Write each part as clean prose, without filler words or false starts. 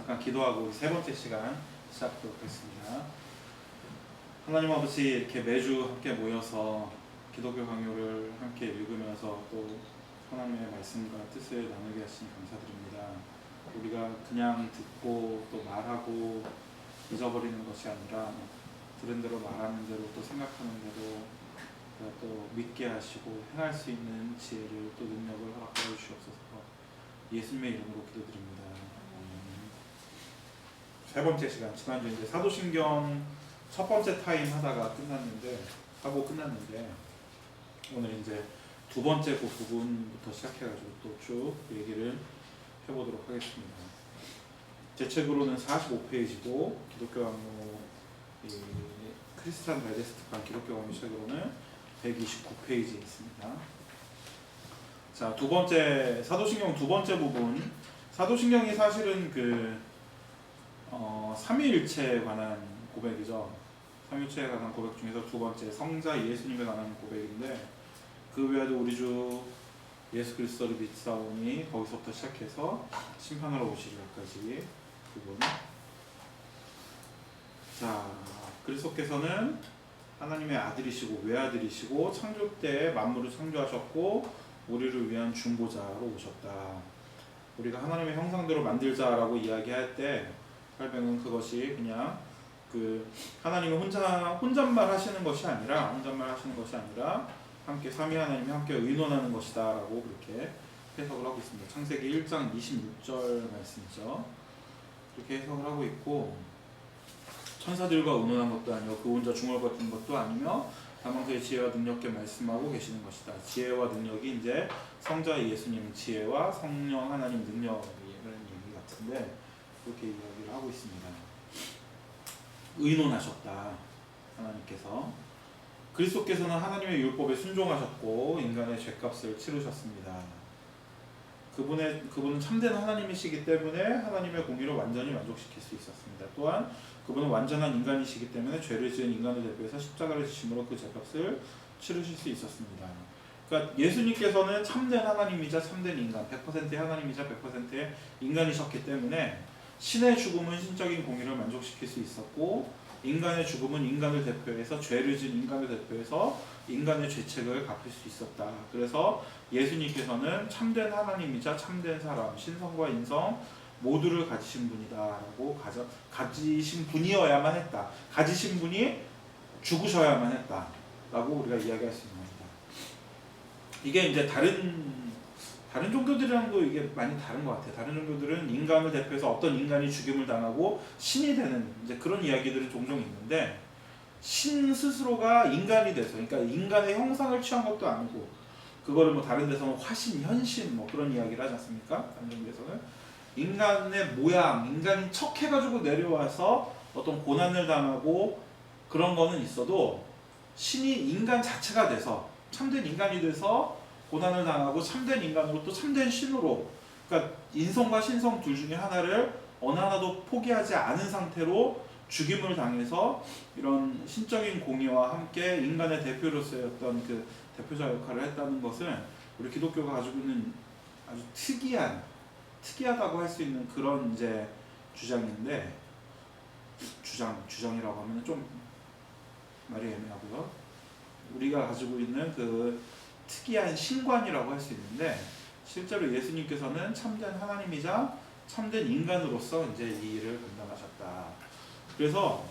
잠깐 기도하고 우리 세 번째 시간 시작하도록 하겠습니다. 하나님 아버지, 이렇게 매주 함께 모여서 기독교 강요를 함께 읽으면서 또 하나님의 말씀과 뜻을 나누게 하시니 감사드립니다. 우리가 그냥 듣고 또 말하고 잊어버리는 것이 아니라 들은 대로 말하는 대로 또 생각하는 대로 또 믿게 하시고 행할 수 있는 지혜를 또 능력을 허락하여 주시옵소서. 예수님의 이름으로 기도드립니다. 세 번째 시간, 지난주 이제 사도신경 첫 번째 타임 하다가 끝났는데 오늘 이제 두 번째 그 부분부터 시작해가지고 또 쭉 얘기를 해보도록 하겠습니다. 제 책으로는 45페이지고 기독교 강요 크리스찬 다이제스트판 기독교 강요 책으로는 129페이지에 있습니다. 자, 두 번째 사도신경 두 번째 부분. 사도신경이 사실은 삼위일체에 관한 고백이죠. 삼위일체에 관한 고백 중에서 두 번째 성자 예수님에 관한 고백인데, 그 외에도 우리 주 예수 그리스도를 믿사오니 거기서부터 시작해서 심판하러 오시리까지 부분. 자, 그리스도께서는 하나님의 아들이시고 외아들이시고 창조 때 만물을 창조하셨고 우리를 위한 중보자로 오셨다. 우리가 하나님의 형상대로 만들자라고 이야기할 때 할배는 그것이 그냥 하나님이 혼잣말 하시는 것이 아니라 함께 삼위 하나님이 함께 의논하는 것이다라고 그렇게 해석을 하고 있습니다. 창세기 1장 26절 말씀이죠. 그렇게 해석을 하고 있고, 천사들과 의논한 것도 아니고 그 혼자 중얼거리는 것도 아니며 다만 그의 지혜와 능력께 말씀하고 계시는 것이다. 지혜와 능력이 이제 성자 예수님 지혜와 성령 하나님 능력이라는 얘기 같은데 그렇게 이야기를 하고 있습니다. 의논하셨다. 하나님께서. 그리스도께서는 하나님의 율법에 순종하셨고 인간의 죄값을 치르셨습니다. 그분은 참된 하나님이시기 때문에 하나님의 공의를 완전히 만족시킬 수 있었습니다. 또한 그분은 완전한 인간이시기 때문에 죄를 지은 인간을 대표해서 십자가를 지심으로 그 죄값을 치르실 수 있었습니다. 그러니까 예수님께서는 참된 하나님이자 참된 인간, 100%의 하나님이자 100%의 인간이셨기 때문에 신의 죽음은 신적인 공의를 만족시킬 수 있었고, 인간의 죽음은 인간을 대표해서 죄를 지은 인간을 대표해서 인간의 죄책을 갚을 수 있었다. 그래서 예수님께서는 참된 하나님이자 참된 사람, 신성과 인성 모두를 가지신 분이다라고 가지신 분이어야만 했다. 가지신 분이 죽으셔야만 했다라고 우리가 이야기할 수 있는 겁니다. 이게 이제 다른 종교들이랑도 이게 많이 다른 것 같아요. 다른 종교들은 인간을 대표해서 어떤 인간이 죽임을 당하고 신이 되는 이제 그런 이야기들이 종종 있는데, 신 스스로가 인간이 돼서, 그러니까 인간의 형상을 취한 것도 아니고, 그거를 뭐 다른 데서는 화신, 현신 뭐 그런 이야기를 하지 않습니까? 다른 종교에서는 인간의 모양, 인간인 척 해가지고 내려와서 어떤 고난을 당하고 그런 거는 있어도, 신이 인간 자체가 돼서 참된 인간이 돼서 고난을 당하고 참된 인간으로 또 참된 신으로, 그러니까 인성과 신성 둘 중에 하나를 어느 하나도 포기하지 않은 상태로 죽임을 당해서 이런 신적인 공의와 함께 인간의 대표로서의 어떤 그 대표자 역할을 했다는 것은 우리 기독교가 가지고 있는 아주 특이하다고 할 수 있는 그런 이제 주장인데, 주장이라고 하면 좀 말이 애매하고요. 우리가 가지고 있는 그 특이한 신관이라고 할 수 있는데, 실제로 예수님께서는 참된 하나님이자 참된 인간으로서 이제 이 일을 감당하셨다. 그래서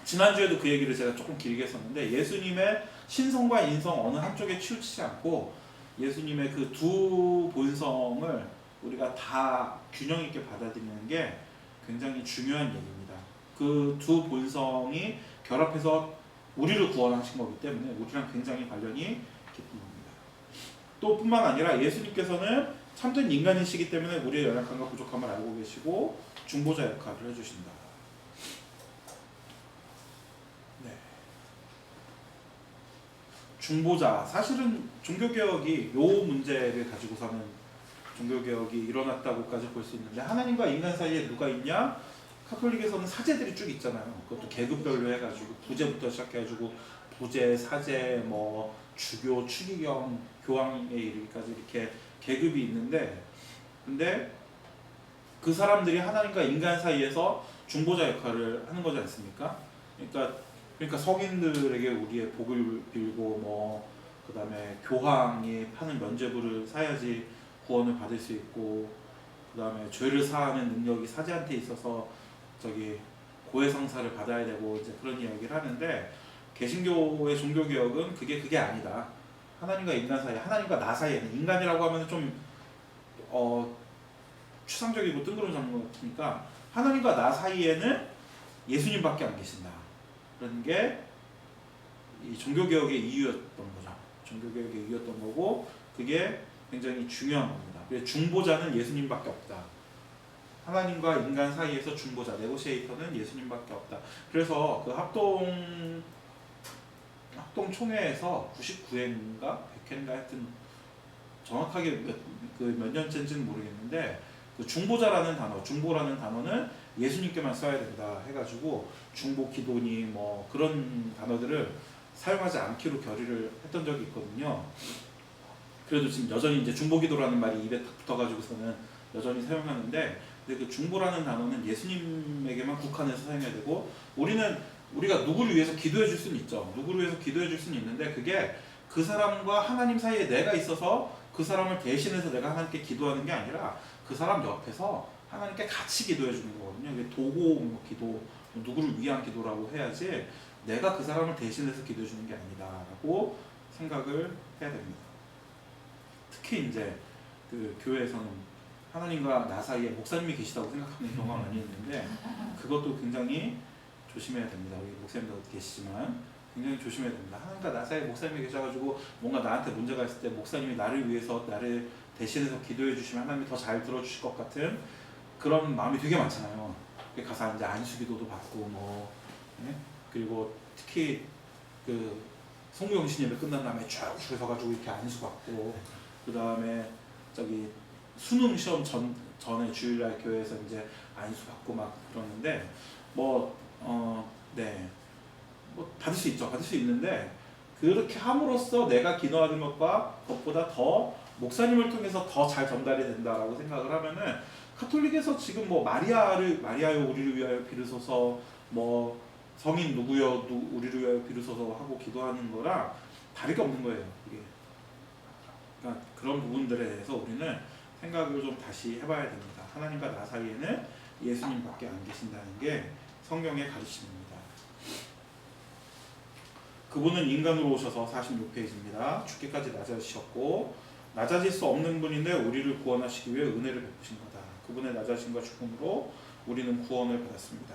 지난주에도 그 얘기를 제가 조금 길게 했었는데, 예수님의 신성과 인성 어느 한쪽에 치우치지 않고 예수님의 그 두 본성을 우리가 다 균형 있게 받아들이는 게 굉장히 중요한 얘기입니다. 그 두 본성이 결합해서 우리를 구원하신 거기 때문에 우리랑 굉장히 관련이 깊은 겁니다. 또 뿐만 아니라 예수님께서는 참된 인간이시기 때문에 우리의 연약함과 부족함을 알고 계시고 중보자 역할을 해주신다. 네. 중보자, 사실은 종교개혁이 요 문제를 가지고서는 종교개혁이 일어났다고까지 볼 수 있는데, 하나님과 인간 사이에 누가 있냐? 카톨릭에서는 사제들이 쭉 있잖아요. 그것도 계급별로 해가지고 부제부터 시작해가지고 부제, 사제, 뭐 주교, 추기경, 교황에 이르기까지 이렇게 계급이 있는데, 근데 그 사람들이 하나님과 인간 사이에서 중보자 역할을 하는 거지 않습니까? 그러니까 성인들에게 우리의 복을 빌고 뭐 그다음에 교황이 하는 면죄부를 사야지 구원을 받을 수 있고, 그다음에 죄를 사하는 능력이 사제한테 있어서 저기 고해성사를 받아야 되고 이제 그런 이야기를 하는데, 개신교의 종교개혁은 그게 아니다. 하나님과 인간 사이, 하나님과 나 사이에는, 인간이라고 하면 좀 추상적이고 뜬구름 잡는 것 같으니까 하나님과 나 사이에는 예수님밖에 안 계신다. 그런 게 이 종교개혁의 이유였던 거죠. 종교개혁의 이유였던 거고, 그게 굉장히 중요한 겁니다. 그래서 중보자는 예수님밖에 없다. 하나님과 인간 사이에서 중보자, 네고시에이터는 예수님밖에 없다. 그래서 그 합동총회에서 99회인가 100회인가 하여튼 정확하게 몇 년째인지는 모르겠는데, 그 중보자라는 단어, 중보라는 단어는 예수님께만 써야 된다 해가지고 중보 기도니 뭐 그런 단어들을 사용하지 않기로 결의를 했던 적이 있거든요. 그래도 지금 여전히 이제 중보 기도라는 말이 입에 딱 붙어가지고서는 여전히 사용하는데, 근데 그 중보라는 단어는 예수님에게만 국한해서 사용해야 되고, 우리가 누구를 위해서 기도해 줄 수는 있죠. 누구를 위해서 기도해 줄 수는 있는데, 그게 그 사람과 하나님 사이에 내가 있어서 그 사람을 대신해서 내가 하나님께 기도하는 게 아니라 그 사람 옆에서 하나님께 같이 기도해 주는 거거든요. 이게 도고 기도, 누구를 위한 기도라고 해야지 내가 그 사람을 대신해서 기도해 주는 게 아니다라고 생각을 해야 됩니다. 특히 이제 그 교회에서는 하나님과 나 사이에 목사님이 계시다고 생각하는 경우가 많이 있는데, 그것도 굉장히 조심해야 됩니다. 우리 목사님도 계시지만 굉장히 조심해야 됩니다. 하나님과 나 사이에 목사님이 계셔가지고 뭔가 나한테 문제가 있을 때 목사님이 나를 위해서 나를 대신해서 기도해 주시면 하나님이 더 잘 들어주실 것 같은 그런 마음이 되게 많잖아요. 가서 이제 안수기도도 받고 뭐, 네? 그리고 특히 그 성무영신 예배 끝난 다음에 쭉 줄에 서가지고 이렇게 안수 받고, 그 다음에 저기 수능 시험 전에 주일날 교회에서 이제 안수 받고 막 그러는데, 네, 뭐 받을 수 있죠. 받을 수 있는데, 그렇게 함으로써 내가 기도하는 것보다 더 목사님을 통해서 더 잘 전달이 된다라고 생각을 하면은, 카톨릭에서 지금 뭐 마리아요 우리를 위하여 비르소서, 뭐 성인 누구요 우리를 위하여 비르소서 하고 기도하는 거랑 다를 게 없는 거예요. 이게. 그러니까 그런 부분들에 대해서 우리는 생각을 좀 다시 해봐야 됩니다. 하나님과 나 사이에는 예수님밖에 안 계신다는 게 성경의 가르침입니다. 그분은 인간으로 오셔서 46페이지입니다. 죽기까지 낮아지셨고 낮아질 수 없는 분인데 우리를 구원하시기 위해 은혜를 베푸신 거다. 그분의 낮아짐과 죽음으로 우리는 구원을 받았습니다.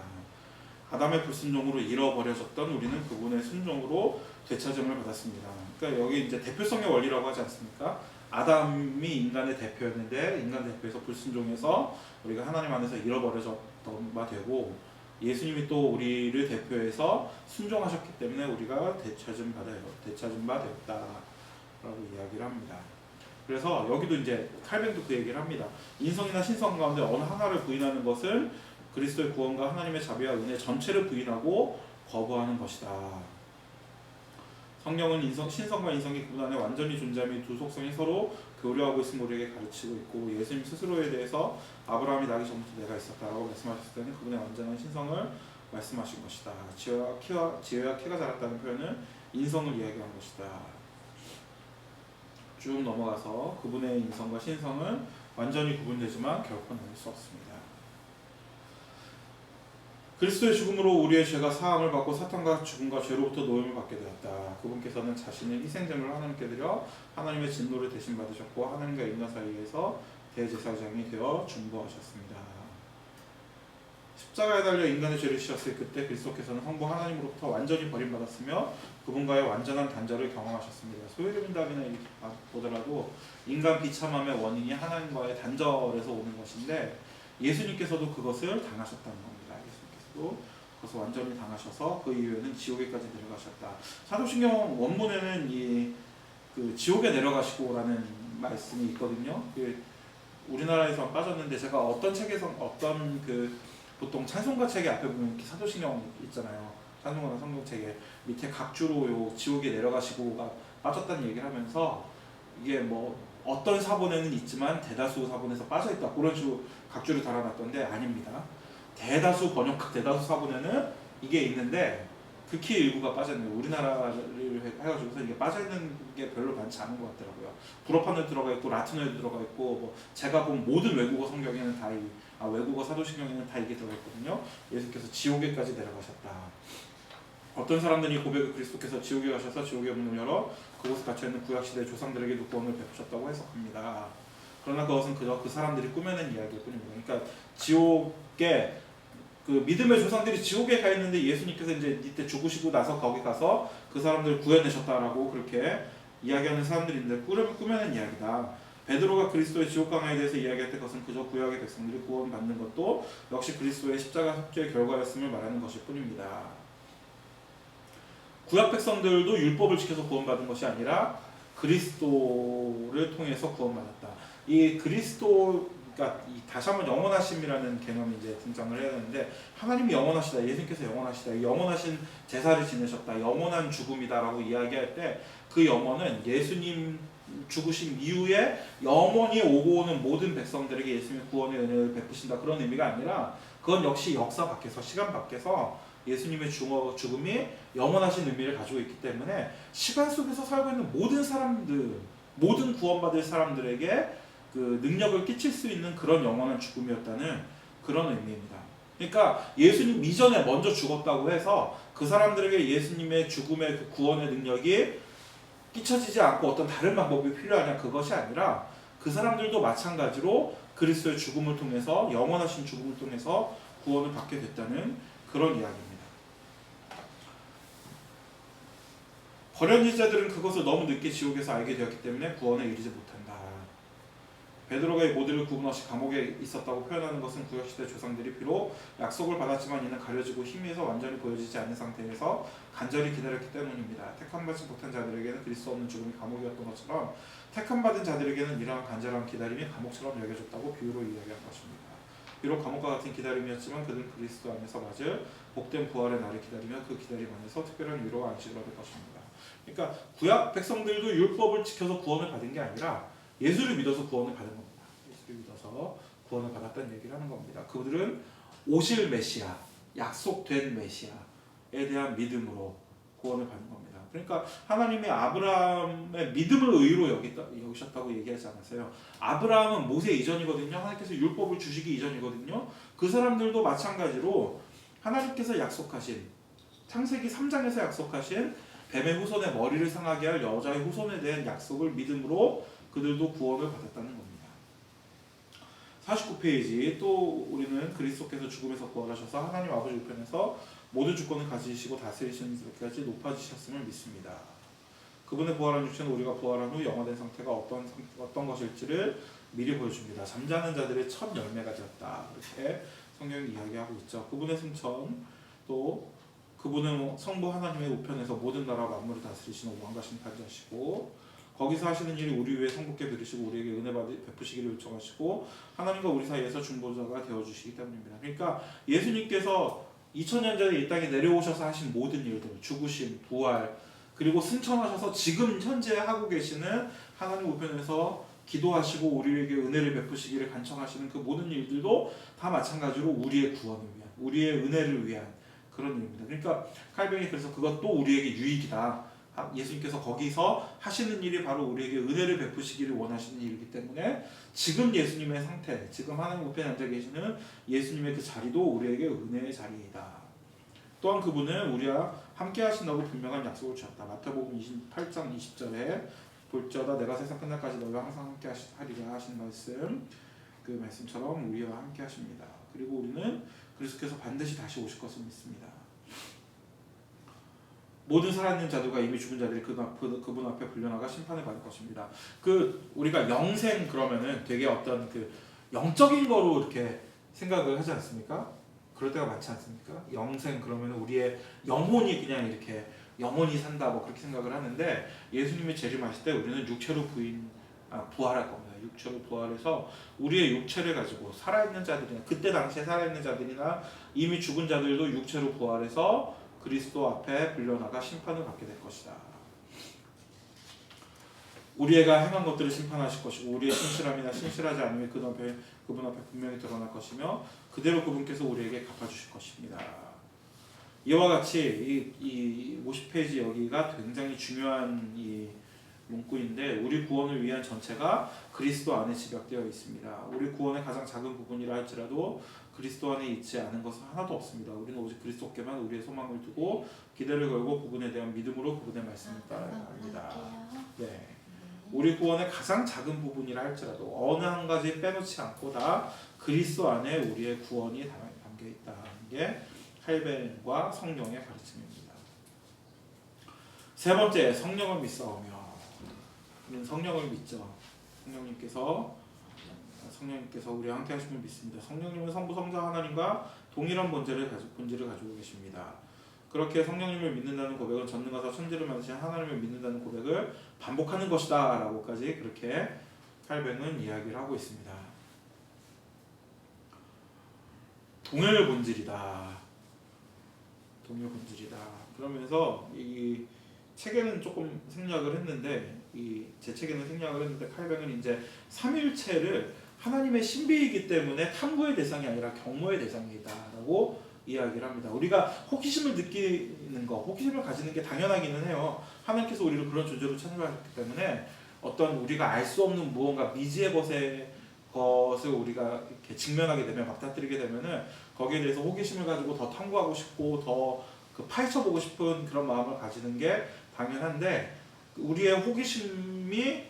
아담의 불순종으로 잃어버려졌던 우리는 그분의 순종으로 되찾음을 받았습니다. 그러니까 여기 이제 대표성의 원리라고 하지 않습니까? 아담이 인간의 대표였는데 인간 대표에서 불순종해서 우리가 하나님 안에서 잃어버려졌던 바 되고, 예수님이 또 우리를 대표해서 순종하셨기 때문에 우리가 되찾음 바 되었다라고 이야기를 합니다. 그래서 여기도 이제 칼뱅도 그 얘기를 합니다. 인성이나 신성 가운데 어느 하나를 부인하는 것은 그리스도의 구원과 하나님의 자비와 은혜 전체를 부인하고 거부하는 것이다. 성경은 신성과 인성이 그분 안에 완전히 존재하며 두 속성이 서로 교류하고 있음을 우리에게 가르치고 있고, 예수님 스스로에 대해서 아브라함이 나기 전부터 내가 있었다라고 말씀하셨을 때는 그분의 완전한 신성을 말씀하신 것이다. 지혜와 키가 자랐다는 표현은 인성을 이야기한 것이다. 쭉 넘어가서 그분의 인성과 신성은 완전히 구분되지만 결코 나눌 수 없습니다. 그리스도의 죽음으로 우리의 죄가 사함을 받고 사탄과 죽음과 죄로부터 노임을 받게 되었다. 그분께서는 자신의 희생제물을 하나님께 드려 하나님의 진노를 대신 받으셨고 하나님과 인간 사이에서 대제사장이 되어 중보하셨습니다. 십자가에 달려 인간의 죄를 지셨을 그때 그리스도께서는 성부 하나님으로부터 완전히 버림받았으며 그분과의 완전한 단절을 경험하셨습니다. 소유림답이나 보더라도 인간 비참함의 원인이 하나님과의 단절에서 오는 것인데, 예수님께서도 그것을 당하셨다는 겁니다. 그것을 완전히 당하셔서 그 이후에는 지옥에까지 내려가셨다. 사도신경 원문에는 그 지옥에 내려가시고라는 말씀이 있거든요. 우리나라에서 빠졌는데, 제가 어떤 책에서 보통 찬송가 책의 앞에 보면 이렇게 사도신경 있잖아요. 찬송가나 성경책에 밑에 각주로 요 지옥에 내려가시고가 빠졌다는 얘기를 하면서, 이게 뭐 어떤 사본에는 있지만 대다수 사본에서 빠져있다, 그런 식으로 각주를 달아놨던데 아닙니다. 대다수 번역학 대다수 사본에는 이게 있는데 극히 일부가 빠졌네요. 우리나라를 해가지고서 이게 빠져있는 게 별로 많지 않은 것 같더라고요. 불어판에 들어가 있고 라틴어에 들어가 있고 뭐 제가 본 모든 외국어 성경에는 다 외국어 사도신경에는 다 이게 들어가 있거든요. 예수께서 지옥에까지 내려가셨다. 어떤 사람들이 고백을 그리스도께서 지옥에 가셔서 지옥의 문을 열어 그곳에 갇혀있는 구약시대 조상들에게도 구원을 베푸셨다고 해석합니다. 그러나 그것은 그저 그 사람들이 꾸며낸 이야기일 뿐입니다. 그러니까 지옥에 그 믿음의 조상들이 지옥에 가 있는데 예수님께서 이제 이때 죽으시고 나서 거기 가서 그 사람들을 구해내셨다라고 그렇게 이야기하는 사람들인데 꾸며낸 이야기다. 베드로가 그리스도의 지옥 강화에 대해서 이야기할 때 그것은 그저 구약의 백성들이 구원받는 것도 역시 그리스도의 십자가 협조의 결과였음을 말하는 것일 뿐입니다. 구약 백성들도 율법을 지켜서 구원받은 것이 아니라 그리스도를 통해서 구원받았다. 이 그리스도, 그러니까 다시 한번 영원하심이라는 개념이 이제 등장을 해야 되는데, 하나님이 영원하시다, 예수님께서 영원하시다, 영원하신 제사를 지내셨다, 영원한 죽음이다라고 이야기할 때 그 영원은 예수님 죽으신 이후에 영원히 오고 오는 모든 백성들에게 예수님의 구원의 은혜를 베푸신다, 그런 의미가 아니라 그건 역시 역사 밖에서, 시간 밖에서 예수님의 죽음이 영원하신 의미를 가지고 있기 때문에 시간 속에서 살고 있는 모든 사람들, 모든 구원받을 사람들에게 그 능력을 끼칠 수 있는 그런 영원한 죽음이었다는 그런 의미입니다. 그러니까 예수님 이전에 먼저 죽었다고 해서 그 사람들에게 예수님의 죽음의 그 구원의 능력이 끼쳐지지 않고 어떤 다른 방법이 필요하냐, 그것이 아니라 그 사람들도 마찬가지로 그리스도의 죽음을 통해서, 영원하신 죽음을 통해서 구원을 받게 됐다는 그런 이야기입니다. 버려진 자들은 그것을 너무 늦게 지옥에서 알게 되었기 때문에 구원에 이르지 못한다. 베드로가 이 모두를 구분 없이 감옥에 있었다고 표현하는 것은 구약시대 조상들이 비록 약속을 받았지만 이는 가려지고 희미해서 완전히 보여지지 않는 상태에서 간절히 기다렸기 때문입니다. 택함받지 못한 자들에게는 그리스도 없는 죽음이 감옥이었던 것처럼 택함받은 자들에게는 이러한 간절한 기다림이 감옥처럼 여겨졌다고 비유로 이야기한 것입니다. 비록 감옥과 같은 기다림이었지만 그들은 그리스도 안에서 맞을 복된 부활의 날을 기다리며 그 기다림 안에서 특별한 위로와 안식을 얻을 것입니다. 그러니까 구약 백성들도 율법을 지켜서 구원을 받은 게 아니라 예수를 믿어서 구원을 받은 겁니다. 예수를 믿어서 구원을 받았다는 얘기를 하는 겁니다. 그들은 오실 메시아, 약속된 메시아에 대한 믿음으로 구원을 받는 겁니다. 그러니까 하나님이 아브라함의 믿음을 의로 여기셨다고 얘기하지 않았어요. 아브라함은 모세 이전이거든요. 하나님께서 율법을 주시기 이전이거든요. 그 사람들도 마찬가지로 하나님께서 약속하신, 창세기 3장에서 약속하신 뱀의 후손의 머리를 상하게 할 여자의 후손에 대한 약속을 믿음으로 그들도 구원을 받았다는 겁니다. 49페이지, 또 우리는 그리스도께서 죽음에서 부활하셔서 하나님 아버지 우편에서 모든 주권을 가지시고 다스리시는 데까지 높아지셨음을 믿습니다. 그분의 부활한 육체는 우리가 부활한 후 영화된 상태가 어떤 것일지를 미리 보여줍니다. 잠자는 자들의 첫 열매가 되었다, 이렇게 성경이 이야기하고 있죠. 그분의 승천, 또 그분은 성부 하나님의 우편에서 모든 나라 만물을 다스리시는 왕가신 판자시고, 거기서 하시는 일이 우리 위해 성국게 들으시고 우리에게 은혜 베푸시기를 요청하시고 하나님과 우리 사이에서 중보자가 되어주시기 때문입니다. 그러니까 예수님께서 2000년 전에 이 땅에 내려오셔서 하신 모든 일들, 죽으심, 부활, 그리고 승천하셔서 지금 현재 하고 계시는 하나님 우편에서 기도하시고 우리에게 은혜를 베푸시기를 간청하시는 그 모든 일들도 다 마찬가지로 우리의 구원을 위한, 우리의 은혜를 위한 그런 일입니다. 그러니까 칼뱅이 그래서 그것도 우리에게 유익이다. 예수님께서 거기서 하시는 일이 바로 우리에게 은혜를 베푸시기를 원하시는 일이기 때문에 지금 예수님의 상태, 지금 하나님 우편에 앉아 계시는 예수님의 그 자리도 우리에게 은혜의 자리이다. 또한 그분은 우리와 함께 하신다고 분명한 약속을 주셨다. 마태복음 28장 20절에 볼지어다 내가 세상 끝날까지 너희와 항상 함께 하리라 하신 말씀, 그 말씀처럼 우리와 함께 하십니다. 그리고 우리는 그리스도께서 반드시 다시 오실 것을 믿습니다. 모든 살아있는 자들과 이미 죽은 자들이 그분 앞에 불려나가 심판을 받을 것입니다. 우리가 영생 그러면은 되게 어떤 그 영적인 거로 이렇게 생각을 하지 않습니까? 그럴 때가 많지 않습니까? 영생 그러면 우리의 영혼이 그냥 이렇게 영원히 산다, 뭐 그렇게 생각을 하는데, 예수님이 재림하실 때 우리는 육체로 부활할 겁니다. 육체로 부활해서 우리의 육체를 가지고 살아있는 자들이나 그때 당시에 살아있는 자들이나 이미 죽은 자들도 육체로 부활해서 그리스도 앞에 불려나가 심판을 받게 될 것이다. 우리가 행한 것들을 심판하실 것이고 우리의 신실함이나 신실하지 않음이 그분 앞에 분명히 드러날 것이며 그대로 그분께서 우리에게 갚아주실 것입니다. 이와 같이 이 50페이지 여기가 굉장히 중요한 이 문구인데 우리 구원을 위한 전체가 그리스도 안에 집약되어 있습니다. 우리 구원의 가장 작은 부분이라 할지라도 그리스도 안에 있지 않은 것은 하나도 없습니다. 우리는 오직 그리스도께만 우리의 소망을 두고 기대를 걸고 그분에 대한 믿음으로 그분의 말씀을 따라야 합니다. 네. 우리 구원의 가장 작은 부분이라 할지라도 어느 한 가지 빼놓지 않고 다 그리스도 안에 우리의 구원이 담겨 있다는 게 칼뱅과 성령의 가르침입니다. 세 번째, 성령을 믿사오며. 우리는 성령을 믿죠. 성령님께서 우리와 함께 하심을 믿습니다. 성령님은 성부 성자 하나님과 동일한 본질을 가지고 계십니다. 그렇게 성령님을 믿는다는 고백은 전능하사 천지를 만드신 하나님을 믿는다는 고백을 반복하는 것이다 라고까지 그렇게 칼뱅은 이야기를 하고 있습니다. 동일 본질이다. 그러면서 이 책에는 조금 생략을 했는데 칼뱅은 이제 삼위일체를 하나님의 신비이기 때문에 탐구의 대상이 아니라 경모의 대상이다라고 이야기를 합니다. 우리가 호기심을 느끼는 거, 호기심을 가지는 게 당연하기는 해요. 하나님께서 우리를 그런 존재로 창조하셨기 때문에 어떤 우리가 알 수 없는 무언가 미지의 것을 우리가 이렇게 직면하게 되면 맞닥뜨리게 되면은 거기에 대해서 호기심을 가지고 더 탐구하고 싶고 더 파헤쳐보고 싶은 그런 마음을 가지는 게 당연한데 우리의 호기심이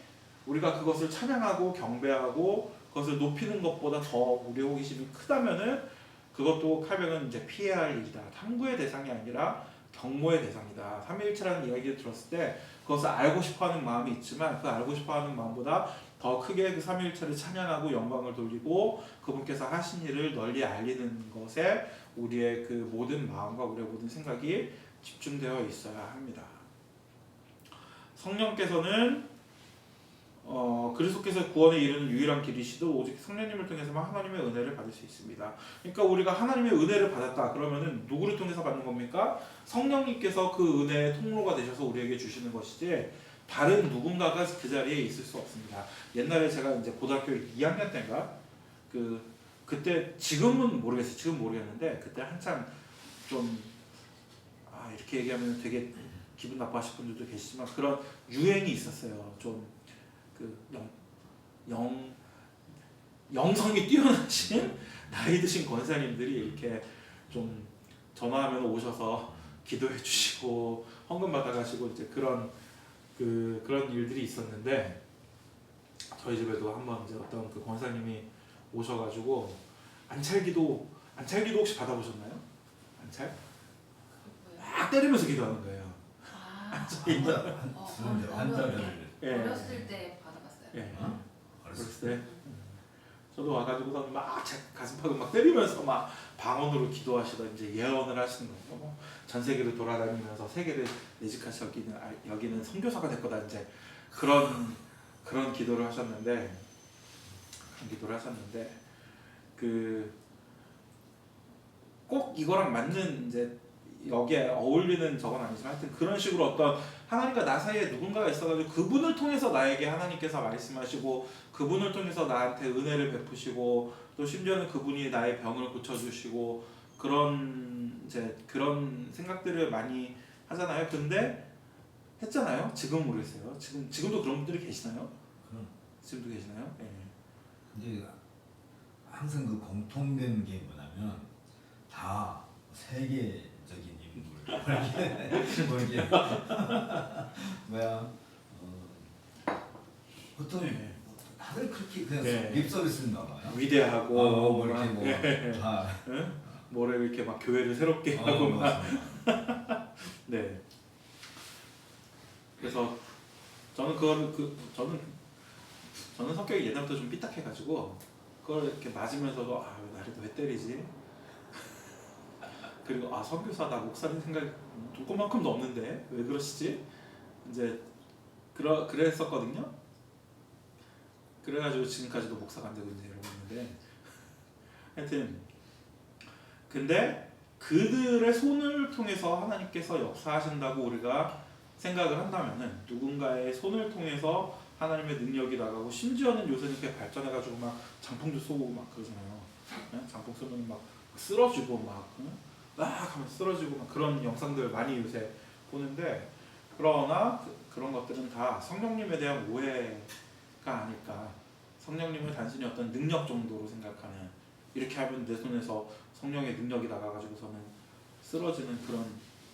우리가 그것을 찬양하고 경배하고 그것을 높이는 것보다 더 우리의 호기심이 크다면은 그것도 칼뱅은 이제 피해야 할 일이다. 탐구의 대상이 아니라 경모의 대상이다. 삼위일체라는 이야기를 들었을 때 그것을 알고 싶어하는 마음이 있지만 그 알고 싶어하는 마음보다 더 크게 그 삼위일체를 찬양하고 영광을 돌리고 그분께서 하신 일을 널리 알리는 것에 우리의 그 모든 마음과 우리의 모든 생각이 집중되어 있어야 합니다. 성령께서는 그리스도께서 구원에 이르는 유일한 길이시도 오직 성령님을 통해서만 하나님의 은혜를 받을 수 있습니다. 그러니까 우리가 하나님의 은혜를 받았다 그러면은 누구를 통해서 받는 겁니까? 성령님께서 그 은혜의 통로가 되셔서 우리에게 주시는 것이지 다른 누군가가 그 자리에 있을 수 없습니다. 옛날에 제가 이제 고등학교 2학년 때인가 그때 지금은 모르겠어요. 지금 모르겠는데 그때 한참 좀 이렇게 얘기하면 되게 기분 나빠하실 분들도 계시지만 그런 유행이 있었어요. 좀 영성이 뛰어나신 나이 드신 권사님들이 이렇게 좀 전화하면 오셔서 기도해 주시고 헌금 받아가시고 이제 그런 일들이 있었는데 저희 집에도 한번 이제 어떤 그 권사님이 오셔가지고 안찰기도 혹시 받아보셨나요? 안찰? 막 때리면서 기도하는 거예요. 어렸을 때 받아봤어요. 예. 어렸을 때 저도 와가지고서 막 가슴팍을 막 때리면서 막 방언으로 기도하시던 이제 예언을 하시는 거예요. 전 세계를 돌아다니면서 세계를 내 집같이 여기는 선교사가 될 거다 이제 그런 기도를 하셨는데 꼭 이거랑 맞는 이제 여기에 어울리는 저건 아니지만 하여튼 그런 식으로 어떤 하나님과 나 사이에 누군가가 있어가지고 그분을 통해서 나에게 하나님께서 말씀하시고 그분을 통해서 나한테 은혜를 베푸시고 또 심지어는 그분이 나의 병을 고쳐주시고 그런 생각들을 많이 하잖아요. 근데 했잖아요. 지금 모르겠어요. 지금도 그런 분들이 계시나요? 지금도 계시나요? 네. 근데 항상 그 공통된 게 뭐냐면 다 세계적인 인물 보통 다들 그렇게 그냥 립 서비스인가 봐요. 위대하고 뭐래 이렇게 막 교회를 새롭게 하고 막 네. 그래서 저는 저는 성격이 옛날부터 좀 삐딱해가지고 그걸 이렇게 맞으면서도 왜 나를 왜 때리지? 그리고 선교사다 목사님 생각이 조금만큼도 없는데 왜 그러시지? 이제 그랬었거든요. 그래가지고 지금까지도 목사가 안 되고 이제 이러고 있는데 하여튼 근데 그들의 손을 통해서 하나님께서 역사하신다고 우리가 생각을 한다면은 누군가의 손을 통해서 하나님의 능력이 나가고 심지어는 요새는 이렇게 발전해가지고 막 장풍도 쏘고 막 그러잖아요. 네? 장풍 쏘면 막 쓰러지고 막 하면 쓰러지고 막 그런 영상들 많이 요새 보는데 그러나 그런 것들은 다 성령님에 대한 오해가 아닐까. 성령님을 단순히 어떤 능력 정도로 생각하는 이렇게 하면 내 손에서 성령의 능력이 나가가지고서는 쓰러지는 그런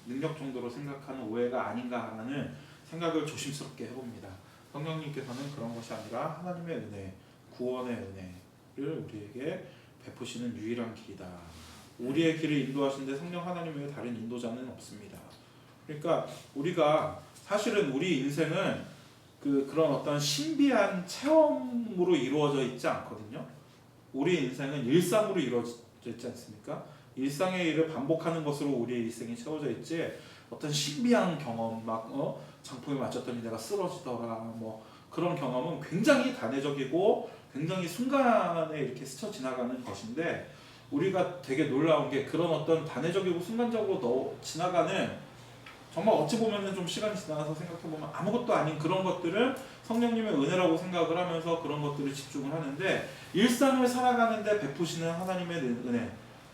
능력 정도로 생각하는 오해가 아닌가라는 생각을 조심스럽게 해봅니다. 성령님께서는 그런 것이 아니라 하나님의 은혜, 구원의 은혜를 우리에게 베푸시는 유일한 길이다. 우리의 길을 인도하시는데 성령 하나님 외에 다른 인도자는 없습니다. 그러니까 우리가 사실은 우리 인생은 그런 어떤 신비한 체험으로 이루어져 있지 않거든요. 우리 인생은 일상으로 이루어져 있지 않습니까? 일상의 일을 반복하는 것으로 우리의 일생이 채워져 있지 어떤 신비한 경험 막 장풍에 맞췄더니 내가 쓰러지더라 뭐 그런 경험은 굉장히 단회적이고 굉장히 순간에 이렇게 스쳐 지나가는 것인데 우리가 되게 놀라운 게 그런 어떤 단회적이고 순간적으로 지나가는 정말 어찌 보면은 좀 시간이 지나서 생각해보면 아무것도 아닌 그런 것들을 성령님의 은혜라고 생각을 하면서 그런 것들을 집중을 하는데 일상을 살아가는데 베푸시는 하나님의 은혜,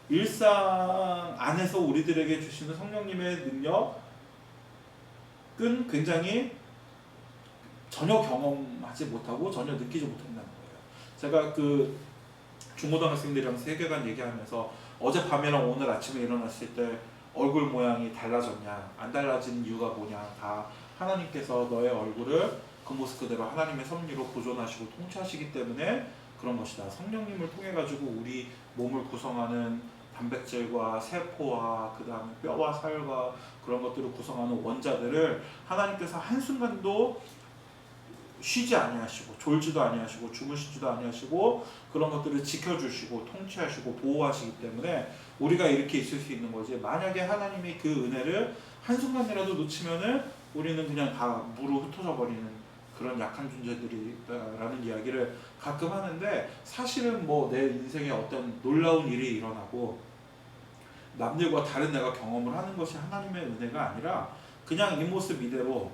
일상 안에서 우리들에게 주시는 성령님의 능력은 굉장히 전혀 경험하지 못하고 전혀 느끼지 못한다는 거예요. 제가 중고등학생들이랑 세계관 얘기하면서 어젯밤이랑 오늘 아침에 일어났을 때 얼굴 모양이 달라졌냐 안 달라지는 이유가 뭐냐 다 하나님께서 너의 얼굴을 그 모습 그대로 하나님의 섭리로 보존하시고 통치하시기 때문에 그런 것이다. 성령님을 통해 가지고 우리 몸을 구성하는 단백질과 세포와 그 다음에 뼈와 살과 그런 것들을 구성하는 원자들을 하나님께서 한순간도 쉬지 아니하시고 졸지도 아니하시고 주무시지도 아니하시고 그런 것들을 지켜주시고 통치하시고 보호하시기 때문에 우리가 이렇게 있을 수 있는 거지. 만약에 하나님이 그 은혜를 한순간이라도 놓치면은 우리는 그냥 다 무로 흩어져 버리는 그런 약한 존재들이라는 이야기를 가끔 하는데 사실은 뭐 내 인생에 어떤 놀라운 일이 일어나고 남들과 다른 내가 경험을 하는 것이 하나님의 은혜가 아니라 그냥 이 모습 이대로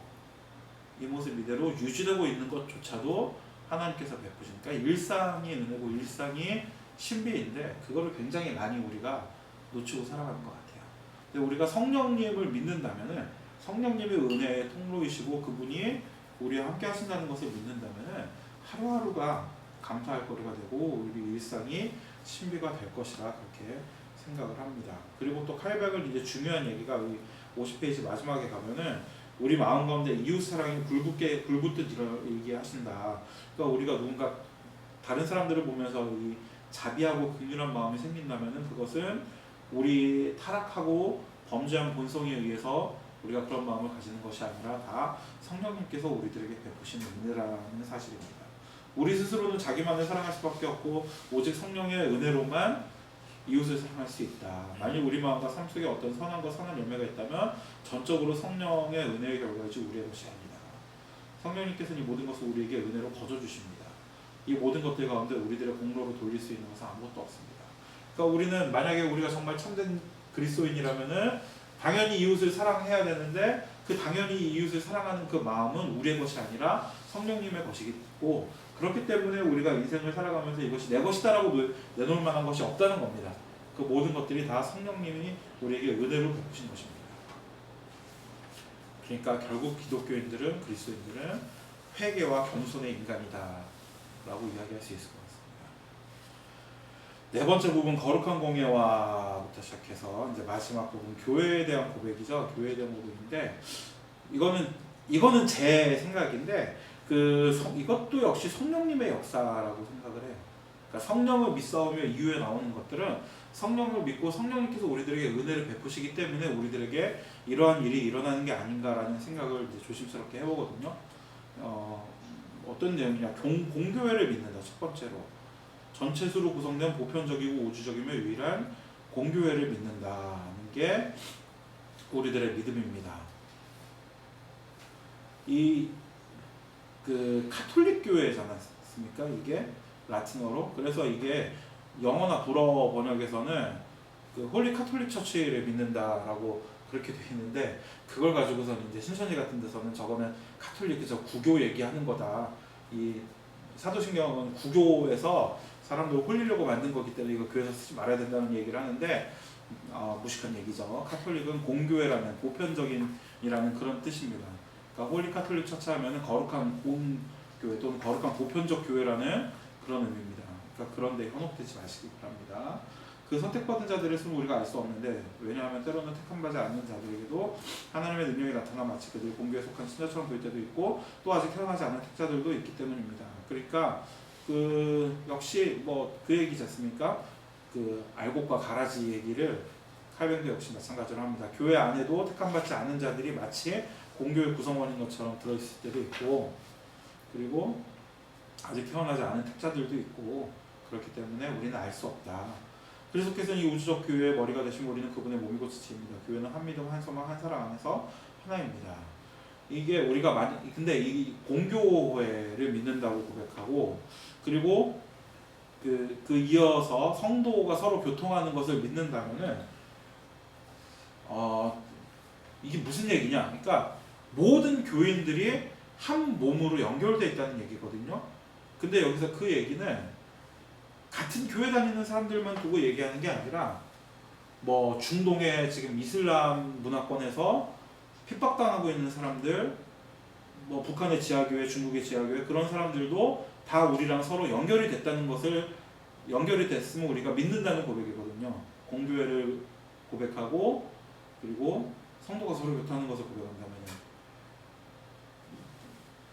유지되고 있는 것조차도 하나님께서 베푸시니까 일상이 은혜고 일상이 신비인데 그거를 굉장히 많이 우리가 놓치고 살아가는 것 같아요. 근데 우리가 성령님을 믿는다면은 성령님의 은혜의 통로이시고 그분이 우리와 함께 하신다는 것을 믿는다면은 하루하루가 감사할 거리가 되고 우리 일상이 신비가 될 것이라 그렇게 생각을 합니다. 그리고 또 칼백은 이제 중요한 얘기가 50페이지 마지막에 가면은 우리 마음 가운데 이웃 사랑이 불붙듯 얘기하신다. 그러니까 우리가 누군가 다른 사람들을 보면서 이 자비하고 긍휼한 마음이 생긴다면은 그것은 우리 타락하고 범죄한 본성에 의해서 우리가 그런 마음을 가지는 것이 아니라 다 성령님께서 우리들에게 베푸시는 은혜라는 사실입니다. 우리 스스로는 자기만을 사랑할 수밖에 없고 오직 성령의 은혜로만 이웃을 사랑할 수 있다. 만약 우리 마음과 삶 속에 어떤 선함과 선한 열매가 있다면 전적으로 성령의 은혜의 결과이지 우리의 것이 아니다. 성령님께서는 이 모든 것을 우리에게 은혜로 거저주십니다. 이 모든 것들 가운데 우리들의 공로로 돌릴 수 있는 것은 아무것도 없습니다. 그러니까 우리는 만약에 우리가 정말 참된 그리스도인이라면은 당연히 이웃을 사랑해야 되는데 그 당연히 이웃을 사랑하는 그 마음은 우리의 것이 아니라 성령님의 것이고 그렇기 때문에 우리가 인생을 살아가면서 이것이 내 것이다라고 내놓을 만한 것이 없다는 겁니다. 그 모든 것들이 다 성령님이 우리에게 은혜로 베푸신 것입니다. 그러니까 결국 기독교인들은 그리스도인들은 회개와 겸손의 인간이다 라고 이야기할 수 있을 것 같습니다. 네 번째 부분 거룩한 공예화부터 시작해서 이제 마지막 부분 교회에 대한 고백이죠. 교회에 대한 고백인데 이거는 제 생각인데 이것도 역시 성령님의 역사라고 생각을 해요. 그러니까 성령을 믿사오며 이후에 나오는 것들은 성령을 믿고 성령님께서 우리들에게 은혜를 베푸시기 때문에 우리들에게 이러한 일이 일어나는 게 아닌가라는 생각을 이제 조심스럽게 해보거든요. 어떤 내용이냐? 공교회를 믿는다. 첫 번째로 전체 수로 구성된 보편적이고 우주적이며 유일한 공교회를 믿는다는 게 우리들의 믿음입니다. 카톨릭 교회지 않았습니까? 이게 라틴어로. 그래서 이게 영어나 불어 번역에서는 홀리 카톨릭 처치를 믿는다라고 그렇게 돼 있는데 그걸 가지고서는 이제 신천지 같은 데서는 저거는 카톨릭 구교 얘기하는 거다. 이 사도신경은 구교에서 사람들을 홀리려고 만든 거기 때문에 이거 교회에서 쓰지 말아야 된다는 얘기를 하는데 무식한 얘기죠. 카톨릭은 공교회라는 보편적인이라는 그런 뜻입니다. 그러니까 홀리 카톨릭 처치 하면은 거룩한 본교회 또는 거룩한 보편적 교회라는 그런 의미입니다. 그러니까 그런 데 현혹되지 마시기 바랍니다. 그 선택받은 자들의 수는 우리가 알 수 없는데 왜냐하면 때로는 택함 받지 않는 자들에게도 하나님의 능력이 나타나 마치 그들이 공교에 속한 신자처럼 보일 때도 있고 또 아직 태어나지 않은 택자들도 있기 때문입니다. 그러니까 그 역시 뭐 그 얘기지 않습니까? 그 알곡과 가라지 얘기를 칼뱅도 역시 마찬가지로 합니다. 교회 안에도 택함 받지 않은 자들이 마치 공교의 구성원인 것처럼 들어있을 때도 있고 그리고 아직 태어나지 않은 택자들도 있고 그렇기 때문에 우리는 알 수 없다. 그리스도께서는 이 우주적 교회의 머리가 되신 우리는 그분의 몸이고 지체입니다. 교회는 한 믿음, 한 소망, 한 사랑 안에서 하나입니다. 이게 우리가 많이 근데 이 공교회를 믿는다고 고백하고 그리고 그 이어서 성도가 서로 교통하는 것을 믿는다면은 이게 무슨 얘기냐? 그러니까 모든 교인들이 한 몸으로 연결되어 있다는 얘기거든요. 근데 여기서 그 얘기는 같은 교회 다니는 사람들만 두고 얘기하는 게 아니라 뭐 중동의 지금 이슬람 문화권에서 핍박당하고 있는 사람들, 뭐 북한의 지하교회, 중국의 지하교회 그런 사람들도 다 우리랑 서로 연결이 됐다는 것을 연결이 됐으면 우리가 믿는다는 고백이거든요. 공교회를 고백하고 그리고 성도가 서로 교통하는 것을 고백한다면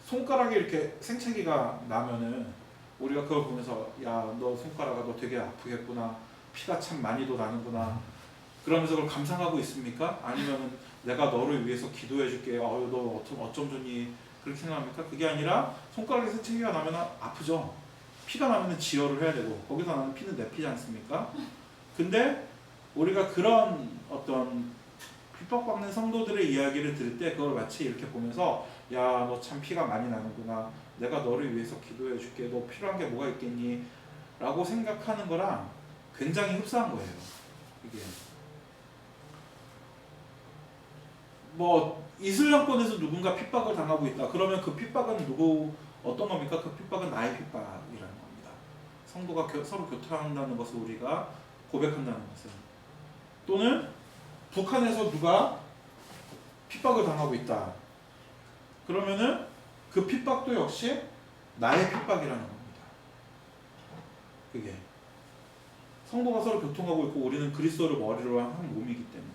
손가락에 이렇게 생채기가 나면은 우리가 그걸 보면서 야 너 손가락아 너 되게 아프겠구나 피가 참 많이도 나는구나 그러면서 그걸 감상하고 있습니까? 아니면은 내가 너를 위해서 기도해 줄게 너 어쩜 좋니 그렇게 생각합니까? 그게 아니라 손가락에 생채기가 나면 아프죠. 피가 나면 지혈을 해야 되고 거기서 나는 피는 내 피지 않습니까? 근데 우리가 그런 어떤 핍박받는 성도들의 이야기를 들을 때 그걸 마치 이렇게 보면서 야 너 참 피가 많이 나는구나 내가 너를 위해서 기도해 줄게 너 필요한 게 뭐가 있겠니 라고 생각하는 거랑 굉장히 흡사한 거예요. 이게 뭐 이슬람권에서 누군가 핍박을 당하고 있다 그러면 그 핍박은 어떤 겁니까? 그 핍박은 나의 핍박이라는 겁니다. 성도가 서로 교통한다는 것을 우리가 고백한다는 것은 또는 북한에서 누가 핍박을 당하고 있다 그러면은 그 핍박도 역시 나의 핍박이라는 겁니다. 그게 성도가 서로 교통하고 있고 우리는 그리스도를 머리로 한 몸이기 때문에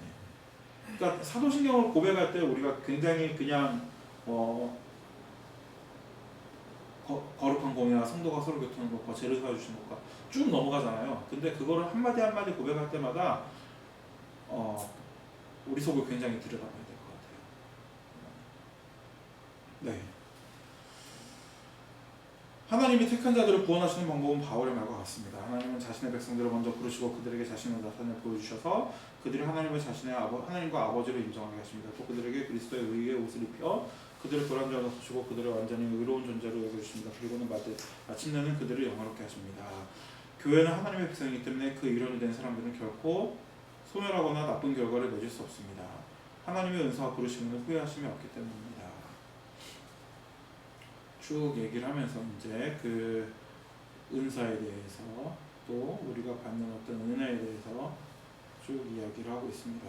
그러니까 사도신경을 고백할 때 우리가 굉장히 그냥 거룩한 공예와 성도가 서로 교통하는 것과 죄를 사해 주시는 것과 쭉 넘어가잖아요. 근데 그거를 한마디 한마디 고백할 때마다 우리 속을 굉장히 들여다봐야 될 것 같아요. 네. 하나님이 택한 자들을 구원하시는 방법은 바울의 말과 같습니다. 하나님은 자신의 백성들을 먼저 부르시고 그들에게 자신을 나타내 보여주셔서 그들이 하나님과 아버지를 인정하게 하십니다. 또 그들에게 그리스도의 의의 옷을 입혀 그들을 불완전하게 하시고 그들을 완전히 의로운 존재로 여겨주십니다. 그리고는 마침내는 그들을 영화롭게 하십니다. 교회는 하나님의 백성이기 때문에 그 일원이 된 사람들은 결코 소멸하거나 나쁜 결과를 맺을 수 없습니다. 하나님의 은사와 부르심은 후회하심이 없기 때문입니다. 쭉 얘기를 하면서 이제 그 은사에 대해서 또 우리가 받는 어떤 은혜에 대해서 쭉 이야기를 하고 있습니다.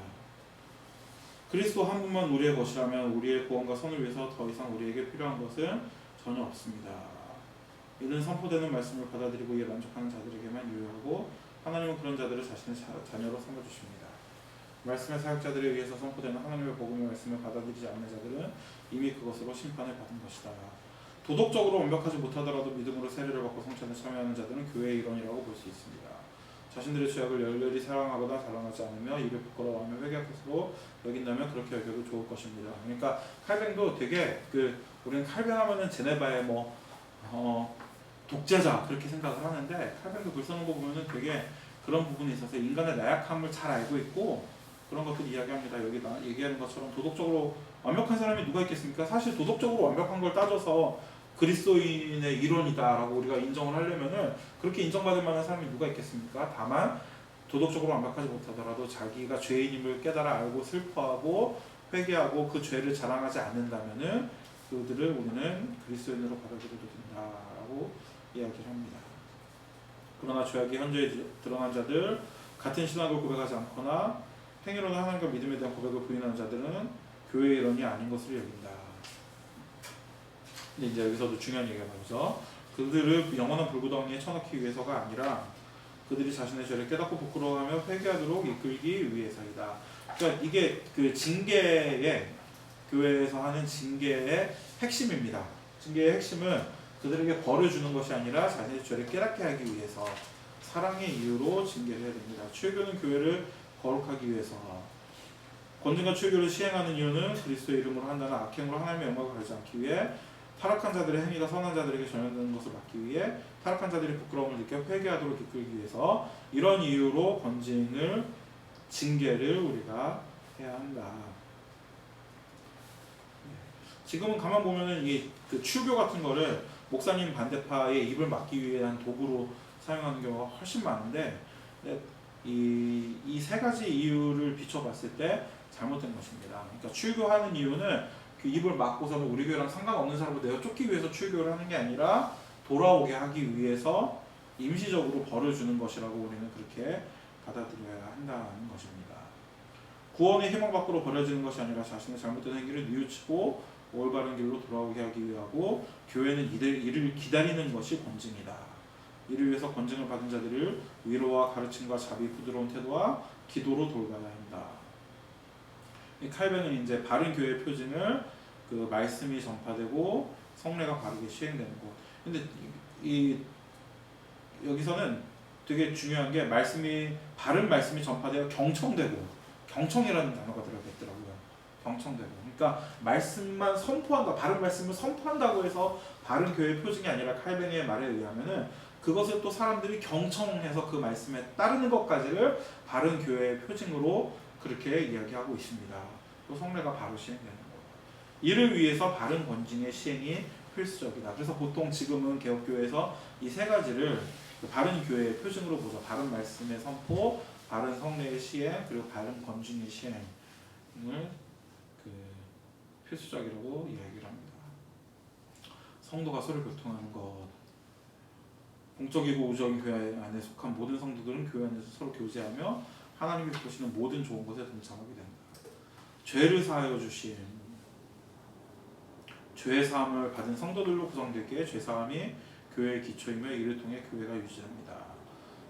그리스도 한 분만 우리의 것이라면 우리의 구원과 선을 위해서 더 이상 우리에게 필요한 것은 전혀 없습니다. 이는 선포되는 말씀을 받아들이고 이에 만족하는 자들에게만 유효하고 하나님은 그런 자들을 자신의 자녀로 삼아주십니다. 말씀의 사역자들에 의해서 선포되는 하나님의 복음의 말씀을 받아들이지 않는 자들은 이미 그것으로 심판을 받은 것이다. 도덕적으로 완벽하지 못하더라도 믿음으로 세례를 받고 성찬에 참여하는 자들은 교회의 일원이라고 볼 수 있습니다. 자신들의 죄악을 열렬히 사랑하거나 자랑하지 않으며 입에 부끄러워하며 회개할 것으로 여긴다면 그렇게 여겨도 좋을 것입니다. 그러니까 칼뱅도 되게 우리는 칼뱅하면은 제네바의 독재자 그렇게 생각을 하는데 칼뱅도 글 쓰는 거 보면은 되게 그런 부분에 있어서 인간의 나약함을 잘 알고 있고 그런 것들 이야기합니다. 여기 얘기하는 것처럼 도덕적으로 완벽한 사람이 누가 있겠습니까? 사실 도덕적으로 완벽한 걸 따져서 그리스도인의 일원이다라고 우리가 인정을 하려면은 그렇게 인정받을 만한 사람이 누가 있겠습니까? 다만 도덕적으로 완벽하지 못하더라도 자기가 죄인임을 깨달아 알고 슬퍼하고 회개하고 그 죄를 자랑하지 않는다면은 그들을 우리는 그리스도인으로 받아들여도 된다라고 이야기를 합니다. 그러나 죄악이 현저히 드러난 자들, 같은 신학을 고백하지 않거나 행위로는 하나님과 믿음에 대한 고백을 부인하는 자들은 교회의 일원이 아닌 것으로 여긴다. 근데 이제 여기서도 중요한 얘기가 나오죠. 그들을 영원한 불구덩이에 쳐넣기 위해서가 아니라 그들이 자신의 죄를 깨닫고 부끄러워하며 회개하도록 이끌기 위해서이다. 그러니까 이게 그 징계의 교회에서 하는 징계의 핵심입니다. 징계의 핵심은 그들에게 벌을 주는 것이 아니라 자신의 죄를 깨닫게 하기 위해서 사랑의 이유로 징계를 해야 됩니다. 출교는 교회를 거룩하기 위해서, 권증과 출교를 시행하는 이유는 그리스도의 이름으로 한다는 악행으로 하나님의 영광을 가리지 않기 위해, 타락한 자들의 행위가 선한 자들에게 전염되는 것을 막기 위해, 타락한 자들이 부끄러움을 느껴 회개하도록 이끌기 위해서, 이런 이유로 권징을, 징계를 우리가 해야 한다. 지금은 가만 보면은 이게 그 출교 같은 거를 목사님 반대파의 입을 막기 위한 도구로 사용하는 경우가 훨씬 많은데, 이 세 가지 이유를 비춰봤을 때 잘못된 것입니다. 그러니까 출교하는 이유는 그 입을 막고서는 우리 교회랑 상관없는 사람을 내어 쫓기 위해서 출교를 하는 게 아니라 돌아오게 하기 위해서 임시적으로 벌을 주는 것이라고 우리는 그렇게 받아들여야 한다는 것입니다. 구원의 희망 밖으로 버려지는 것이 아니라 자신의 잘못된 행위를 뉘우치고 올바른 길로 돌아오게 하기 위하고, 교회는 이를 기다리는 것이 권징이다. 이를 위해서 권징을 받은 자들을 위로와 가르침과 자비, 부드러운 태도와 기도로 돌봐야 한다. 이 칼뱅은 이제 바른 교회의 표징을 그 말씀이 전파되고 성례가 바르게 시행되는 것. 근데 여기서는 되게 중요한 게 바른 말씀이 전파되어 경청되고, 경청이라는 단어가 들어있더라고요. 경청되고. 그러니까 말씀만 선포한다, 바른 말씀을 선포한다고 해서 바른 교회의 표징이 아니라 칼뱅의 말에 의하면은 그것을 또 사람들이 경청해서 그 말씀에 따르는 것까지를 바른 교회의 표징으로 그렇게 이야기하고 있습니다. 또 성례가 바로 시행되는 거예요. 이를 위해서 바른 권징의 시행이 필수적이다. 그래서 보통 지금은 개혁교회에서 이 세 가지를 바른 교회의 표징으로 보죠. 바른 말씀의 선포, 바른 성례의 시행, 그리고 바른 권징의 시행을 필수적이라고 이야기를 합니다. 성도가 서로 교통하는 것. 공적이고 우주적인 교회 안에 속한 모든 성도들은 교회 안에서 서로 교제하며 하나님이 보시는 모든 좋은 것에 동참하게 된다. 죄를 사하여 주신, 죄 사함을 받은 성도들로 구성되기에 죄 사함이 교회의 기초이며 이를 통해 교회가 유지됩니다.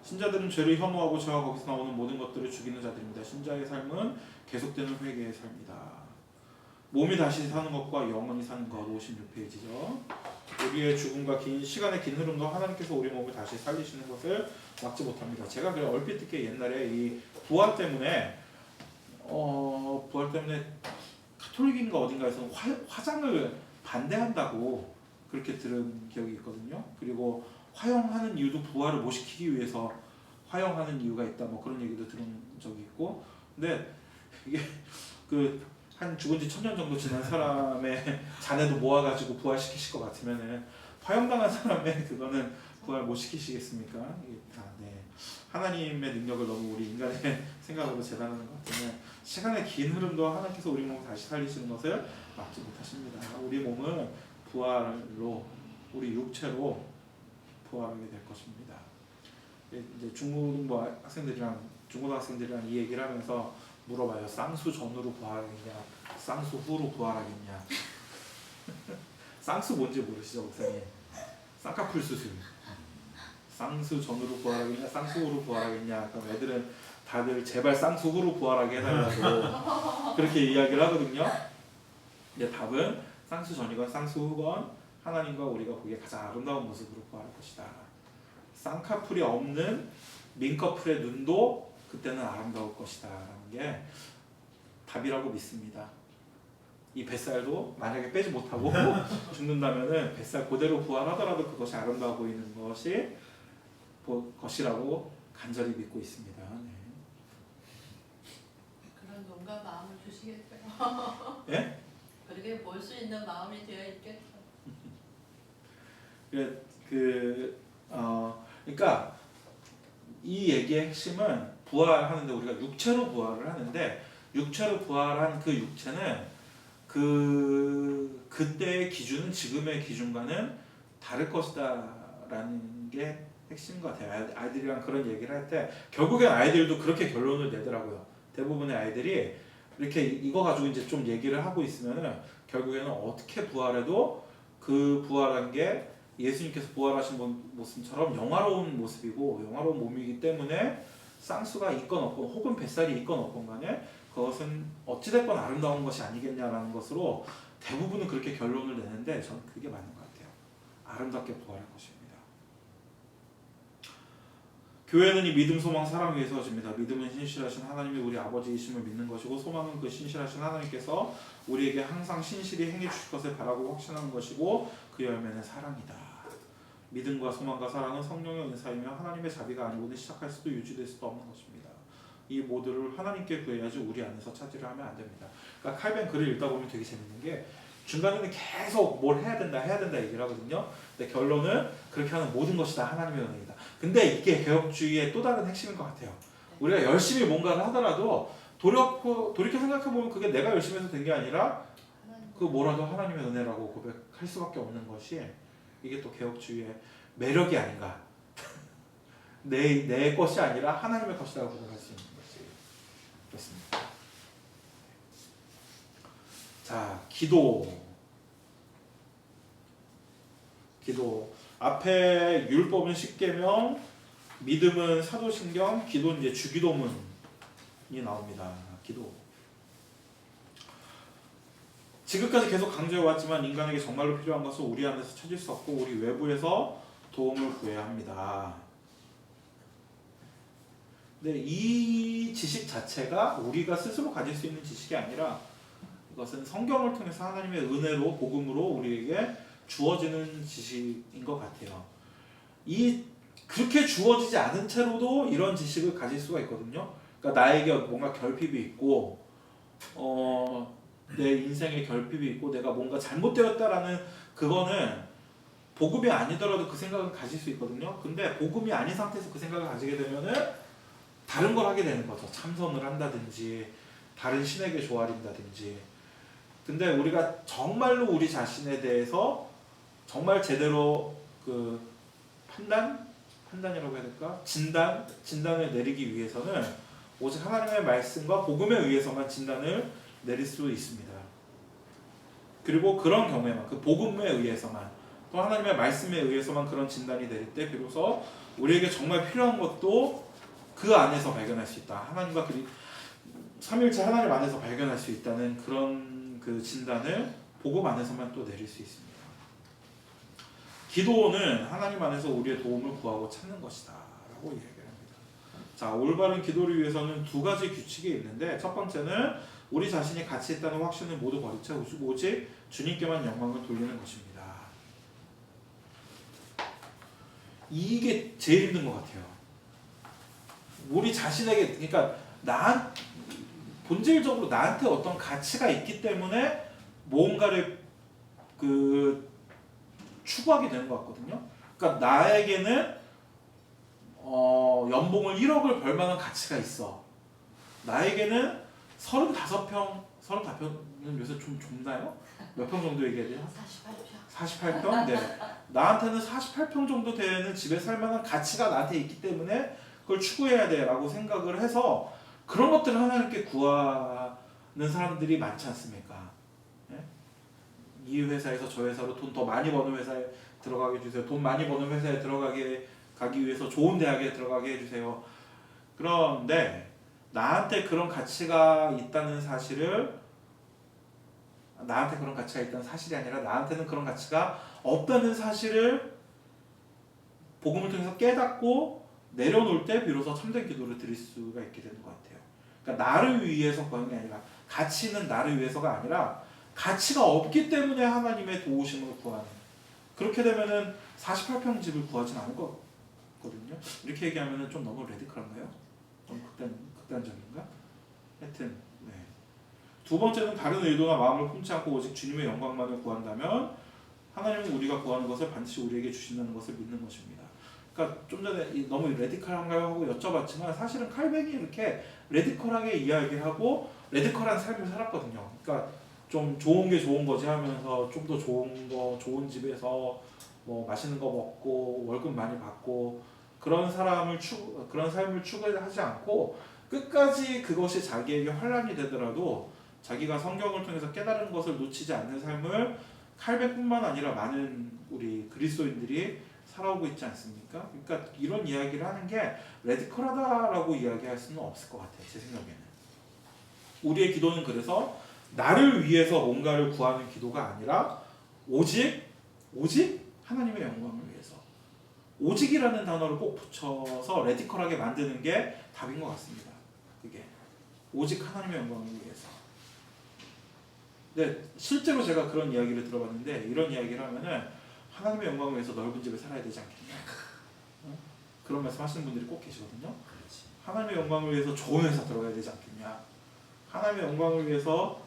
신자들은 죄를 혐오하고 죄와 거기서 나오는 모든 것들을 죽이는 자들입니다. 신자의 삶은 계속되는 회개의 삶이다. 몸이 다시 사는 것과 영원히 사는 것, 56페이지죠. 우리의 죽음과 시간의 긴 흐름도 하나님께서 우리 몸을 다시 살리시는 것을 막지 못합니다. 제가 그래 얼핏 듣기에 옛날에 이 부활 때문에 가톨릭인가 어딘가에서 화장을 반대한다고 그렇게 들은 기억이 있거든요. 그리고 화형하는 이유도 부활을 못 시키기 위해서 화형하는 이유가 있다, 뭐 그런 얘기도 들은 적이 있고. 근데 이게 한 죽은 지 1000년 정도 지난 사람의 잔해도 모아가지고 부활시키실 것 같으면은 화형당한 사람의 그거는 부활 못 시키시겠습니까? 하나님의 능력을 너무 우리 인간의 생각으로 재단하는 것 같으면 시간의 긴 흐름도 하나님께서 우리 몸을 다시 살리시는 것을 막지 못하십니다. 우리 몸은 부활로, 우리 육체로 부활하게 될 것입니다. 이제 중고등학생들이랑 이 얘기를 하면서 물어봐요. 쌍수 전후로 부활하겠냐, 쌍수 후로 부활하겠냐. 쌍수 뭔지 모르시죠, 목사님? 쌍꺼풀 수술. 쌍수 전후로 부활하겠냐, 쌍수 후로 부활하겠냐. 그럼 애들은 다들 제발 쌍수 후로 부활하게 해달라고 그렇게 이야기를 하거든요. 근데 답은 쌍수 전이건 쌍수 후건 하나님과 우리가 보기에 가장 아름다운 모습으로 부활할 것이다. 쌍꺼풀이 없는 민꺼풀의 눈도 그때는 아름다울 것이다 라는 게 답이라고 믿습니다. 이 뱃살도 만약에 빼지 못하고 죽는다면은 뱃살 그대로 부활하더라도 그것이 아름다워 보이는 것이라고 간절히 믿고 있습니다. 네. 그런 용감 마음을 주시겠어요. 예? 그렇게 볼 수 있는 마음이 되어 있겠죠. 그러니까 이 얘기의 핵심은 부활하는데 우리가 육체로 부활을 하는데, 육체로 부활한 그 육체는 그때의 기준은 지금의 기준과는 다를 것이다라는 게 핵심인 것 같아요. 아이들이랑 그런 얘기를 할 때 결국엔 아이들도 그렇게 결론을 내더라고요. 대부분의 아이들이 이렇게 이거 가지고 이제 좀 얘기를 하고 있으면은 결국에는 어떻게 부활해도 그 부활한 게 예수님께서 부활하신 모습처럼 영화로운 모습이고 영화로운 몸이기 때문에 쌍수가 있건 없건 혹은 뱃살이 있건 없건 간에 그것은 어찌됐건 아름다운 것이 아니겠냐라는 것으로 대부분은 그렇게 결론을 내는데 저는 그게 맞는 것 같아요. 아름답게 부활할 것입니다. 교회는 이 믿음, 소망, 사랑 위에 서집니다. 믿음은 신실하신 하나님이 우리 아버지이심을 믿는 것이고 소망은 그 신실하신 하나님께서 우리에게 항상 신실히 행해 주실 것을 바라고 확신하는 것이고 그 열매는 사랑이다. 믿음과 소망과 사랑은 성령의 은사이며 하나님의 자비가 아니고는 시작할 수도 유지될 수도 없는 것입니다. 이 모두를 하나님께 구해야지 우리 안에서 차지를 하면 안 됩니다. 그러니까 칼뱅 글을 읽다 보면 되게 재밌는 게 중간에는 계속 뭘 해야 된다 얘기를 하거든요. 근데 결론은 그렇게 하는 모든 것이 다 하나님의 은혜이다. 근데 이게 개혁주의의 또 다른 핵심인 것 같아요. 우리가 열심히 뭔가를 하더라도 돌이켜 생각해보면 그게 내가 열심히 해서 된 게 아니라 그 뭐라도 하나님의 은혜라고 고백할 수밖에 없는 것이 이게 또 개혁주의의 매력이 아닌가. 내 것이 아니라 하나님의 것이라고 고백할 수 있는 것이 그렇습니다. 자, 기도. 앞에 율법은 십계명, 믿음은 사도신경, 기도는 이제 주기도문이 나옵니다. 기도. 지금까지 계속 강조해왔지만 인간에게 정말로 필요한 것은 우리 안에서 찾을 수 없고 우리 외부에서 도움을 구해야 합니다. 근데 이 지식 자체가 우리가 스스로 가질 수 있는 지식이 아니라 이것은 성경을 통해서 하나님의 은혜로 복음으로 우리에게 주어지는 지식인 것 같아요. 그렇게 주어지지 않은 채로도 이런 지식을 가질 수가 있거든요. 그러니까 나에게 뭔가 결핍이 있고 내 인생에 결핍이 있고 내가 뭔가 잘못되었다라는 그거는 복음이 아니더라도 그 생각은 가질 수 있거든요. 근데 복음이 아닌 상태에서 그 생각을 가지게 되면은 다른 걸 하게 되는 거죠. 참선을 한다든지 다른 신에게 조아린다든지. 근데 우리가 정말로 우리 자신에 대해서 정말 제대로 그 판단이라고 해야 될까? 진단을 내리기 위해서는 오직 하나님의 말씀과 복음에 의해서만 진단을 내릴 수 있습니다. 그리고 그런 경우에만 그 복음에 의해서만 또 하나님의 말씀에 의해서만 그런 진단이 내릴 때 비로소 우리에게 정말 필요한 것도 그 안에서 발견할 수 있다. 하나님과 삼일체 하나님 안에서 발견할 수 있다는 그런 그 진단을 복음 안에서만 또 내릴 수 있습니다. 기도는 하나님 안에서 우리의 도움을 구하고 찾는 것이다 라고 이야기를 합니다. 자, 올바른 기도를 위해서는 두 가지 규칙이 있는데 첫 번째는 우리 자신이 가치 있다는 확신을 모두 버리자 오직 주님께만 영광을 돌리는 것입니다. 이게 제일 힘든 것 같아요. 우리 자신에게 그러니까 본질적으로 나한테 어떤 가치가 있기 때문에 뭔가를 추구하게 되는 것 같거든요. 그러니까 나에게는 연봉을 1억을 벌 만한 가치가 있어. 나에게는 35평은 요새 좀 좁나요? 몇 평 정도 얘기해야 돼요? 48평. 48평? 네. 나한테는 48평 정도 되는 집에 살 만한 가치가 나한테 있기 때문에 그걸 추구해야 돼 라고 생각을 해서 그런 것들을 하나님께 구하는 사람들이 많지 않습니까? 네? 이 회사에서 저 회사로 돈 더 많이 버는 회사에 들어가게 해주세요. 돈 많이 버는 회사에 가기 위해서 좋은 대학에 들어가게 해주세요. 그런데 나한테 그런 가치가 있다는 사실을 나한테 그런 가치가 있다는 사실이 아니라 나한테는 그런 가치가 없다는 사실을 복음을 통해서 깨닫고 내려놓을 때 비로소 참된 기도를 드릴 수가 있게 되는 것 같아요. 그러니까 나를 위해서 구하는 게 아니라 가치는 나를 위해서가 아니라 가치가 없기 때문에 하나님의 도우심을 구하는 그렇게 되면은 48평 집을 구하진 않을 거거든요. 이렇게 얘기하면은 좀 너무 레디컬한가요? 너무 극단적인가? 하여튼 네. 두 번째는 다른 의도나 마음을 품지 않고 오직 주님의 영광만을 구한다면 하나님은 우리가 구하는 것을 반드시 우리에게 주신다는 것을 믿는 것입니다. 그러니까 좀 전에 너무 레디컬한가요 하고 여쭤봤지만 사실은 칼뱅이 이렇게 레디컬하게 이야기하고 레디컬한 삶을 살았거든요. 그러니까 좀 좋은 게 좋은 거지 하면서 좀 더 좋은 거, 좋은 집에서 뭐 맛있는 거 먹고 월급 많이 받고 그런 그런 삶을 추구하지 않고 끝까지 그것이 자기에게 환란이 되더라도 자기가 성경을 통해서 깨달은 것을 놓치지 않는 삶을 칼뱅뿐만 아니라 많은 우리 그리스도인들이 살아오고 있지 않습니까? 그러니까 이런 이야기를 하는 게 레디컬하다라고 이야기할 수는 없을 것 같아요. 제 생각에는. 우리의 기도는 그래서 나를 위해서 뭔가를 구하는 기도가 아니라 오직 하나님의 영광을 위해서 오직이라는 단어를 꼭 붙여서 레디컬하게 만드는 게 답인 것 같습니다. 그게 오직 하나님의 영광을 위해서. 네, 실제로 제가 그런 이야기를 들어봤는데 이런 이야기를 하면은 하나님의 영광을 위해서 넓은 집에 살아야 되지 않겠냐. 그런 말씀 하시는 분들이 꼭 계시거든요. 그렇지. 하나님의 영광을 위해서 좋은 회사 들어가야 되지 않겠냐. 하나님의 영광을 위해서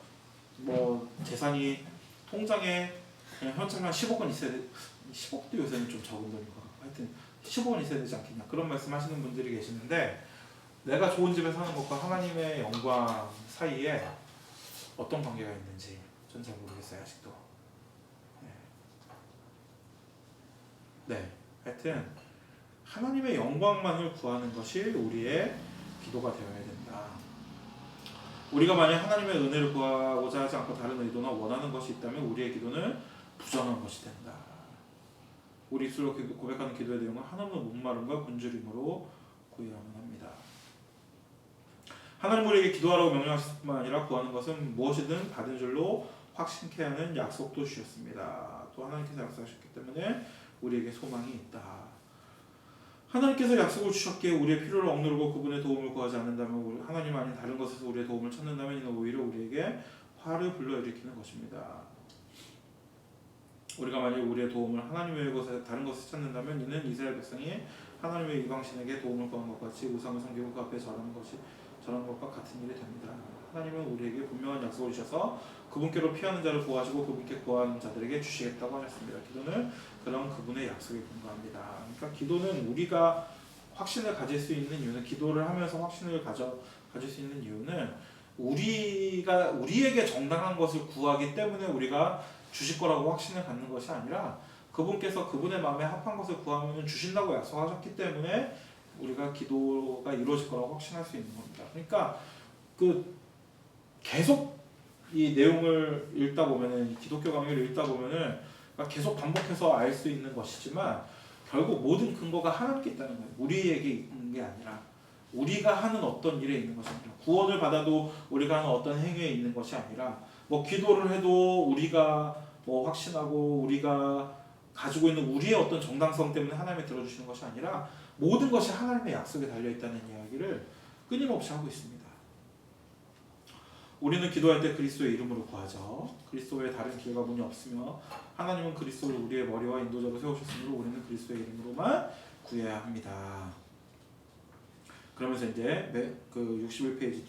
뭐 재산이 통장에 그냥 현찰만 10억 원 있어야 돼. 10억도 요새는 좀 적은 돈이고 하여튼 10억 원 있어야 되지 않겠냐. 그런 말씀 하시는 분들이 계시는데 내가 좋은 집에 사는 것과 하나님의 영광 사이에 어떤 관계가 있는지 전 잘 모르겠어요. 아직도. 네. 하여튼 하나님의 영광만을 구하는 것이 우리의 기도가 되어야 된다. 우리가 만약 하나님의 은혜를 구하고자 하지 않고 다른 의도나 원하는 것이 있다면 우리의 기도는 부정한 것이 된다. 우리 입술로 고백하는 기도의 내용은 한없는 목마름과 굶주림으로 구해야만 합니다. 하나님 우리에게 기도하라고 명령하실 뿐만 아니라 구하는 것은 무엇이든 받은 줄로 확신케 하는 약속도 주셨습니다. 또 하나님께서 약속하셨기 때문에 우리에게 소망이 있다. 하나님께서 약속을 주셨기에 우리의 필요를 억누르고 그분의 도움을 구하지 않는다면 하나님 아닌 다른 것에서 우리의 도움을 찾는다면 이는 오히려 우리에게 화를 불러일으키는 것입니다. 우리가 만약 우리의 도움을 하나님 외의 다른 것에서 찾는다면 이는 이스라엘 백성이 하나님의 이방신에게 도움을 구한 것 같이 우상을 섬기고 그 앞에 절하는 것과 같은 일이 됩니다. 하나님은 우리에게 분명한 약속을 주셔서 그분께로 피하는 자를 구하시고 그분께 구하는 자들에게 주시겠다고 하셨습니다. 기도는 그런 그분의 약속에 근거합니다. 그러니까 기도는 우리가 확신을 가질 수 있는 이유는 기도를 하면서 확신을 가질 수 있는 이유는 우리에게 정당한 것을 구하기 때문에 우리가 주실 거라고 확신을 갖는 것이 아니라 그분께서 그분의 마음에 합한 것을 구하면 주신다고 약속하셨기 때문에 우리가 기도가 이루어질 거라고 확신할 수 있는 겁니다. 그러니까 계속 이 내용을 읽다 보면은 기독교 강의를 읽다 보면은 계속 반복해서 알 수 있는 것이지만 결국 모든 근거가 하나님께 있다는 거예요. 우리에게 있는 게 아니라 우리가 하는 어떤 일에 있는 것이 아니라 구원을 받아도 우리가 하는 어떤 행위에 있는 것이 아니라 뭐 기도를 해도 우리가 뭐 확신하고 우리가 가지고 있는 우리의 어떤 정당성 때문에 하나님이 들어주시는 것이 아니라 모든 것이 하나님의 약속에 달려있다는 이야기를 끊임없이 하고 있습니다. 우리는 기도할 때 그리스도의 이름으로 구하죠. 그리스도 외에 다른 길과 문이 없으며 하나님은 그리스도를 우리의 머리와 인도자로 세우셨으므로 우리는 그리스도의 이름으로만 구해야 합니다. 그러면서 이제 그 61페이지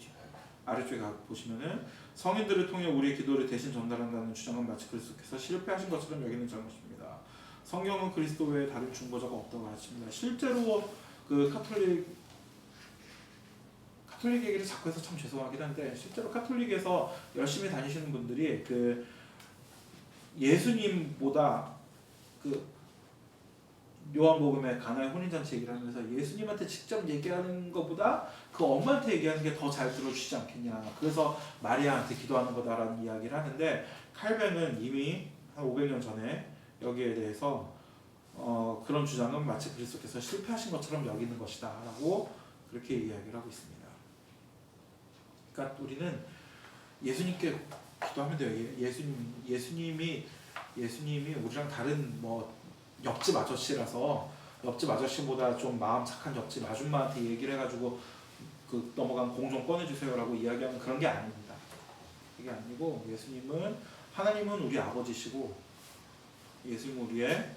아래쪽에 보시면은 성인들을 통해 우리의 기도를 대신 전달한다는 주장은 마치 그리스도께서 실패하신 것처럼 여기는 잘못입니다. 성경은 그리스도 외에 다른 중보자가 없다고 가르칩니다. 실제로 그 카톨릭 얘기를 자꾸 해서 참 죄송하긴 한데 실제로 카톨릭에서 열심히 다니시는 분들이 그 예수님보다 그 요한복음의 가나의 혼인잔치 얘기를 하면서 예수님한테 직접 얘기하는 것보다 그 엄마한테 얘기하는 게 더 잘 들어주시지 않겠냐. 그래서 마리아한테 기도하는 거다라는 이야기를 하는데 칼뱅은 이미 한 500년 전에 여기에 대해서 그런 주장은 마치 그리스도께서 실패하신 것처럼 여기는 것이다 라고 그렇게 이야기를 하고 있습니다. 그러니까 우리는 예수님께 기도하면 돼요. 예수님이 우리랑 다른 뭐 옆집 아저씨라서 옆집 아저씨보다 좀 마음 착한 옆집 아줌마한테 얘기를 해가지고 그 넘어간 공 좀 꺼내주세요라고 이야기하는 그런 게 아닙니다. 그게 아니고 하나님은 우리 아버지시고 예수님은 우리의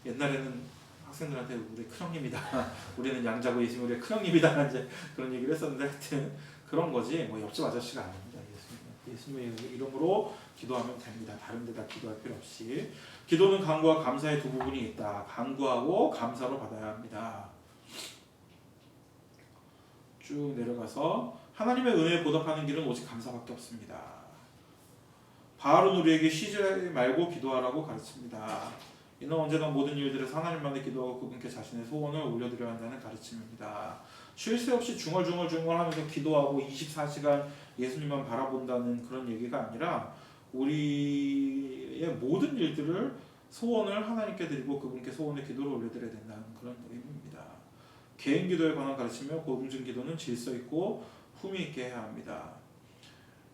옛날에는 학생들한테 우리 큰형님이다. 우리는 양자고 예수님 우리의 큰형님이다. 이제 그런 얘기를 했었는데 하여튼 그런 거지 뭐 옆집 아저씨가 아닙니다. 예수님의 이름으로 기도하면 됩니다. 다른 데다 기도할 필요 없이. 기도는 간구와 감사의 두 부분이 있다. 간구하고 감사로 받아야 합니다. 쭉 내려가서 하나님의 은혜에 보답하는 길은 오직 감사밖에 없습니다. 바울은 우리에게 쉬지 말고 기도하라고 가르칩니다. 이는 언제나 모든 일들에서 하나님만에 기도하고 그분께 자신의 소원을 올려드려야 한다는 가르침입니다. 쉴 새 없이 중얼중얼하면서 기도하고 24시간 예수님만 바라본다는 그런 얘기가 아니라 우리의 모든 일들을 소원을 하나님께 드리고 그분께 소원의 기도를 올려드려야 된다는 그런 의미입니다. 개인 기도에 관한 가르치며 공중 기도는 질서 있고 품위 있게 해야 합니다.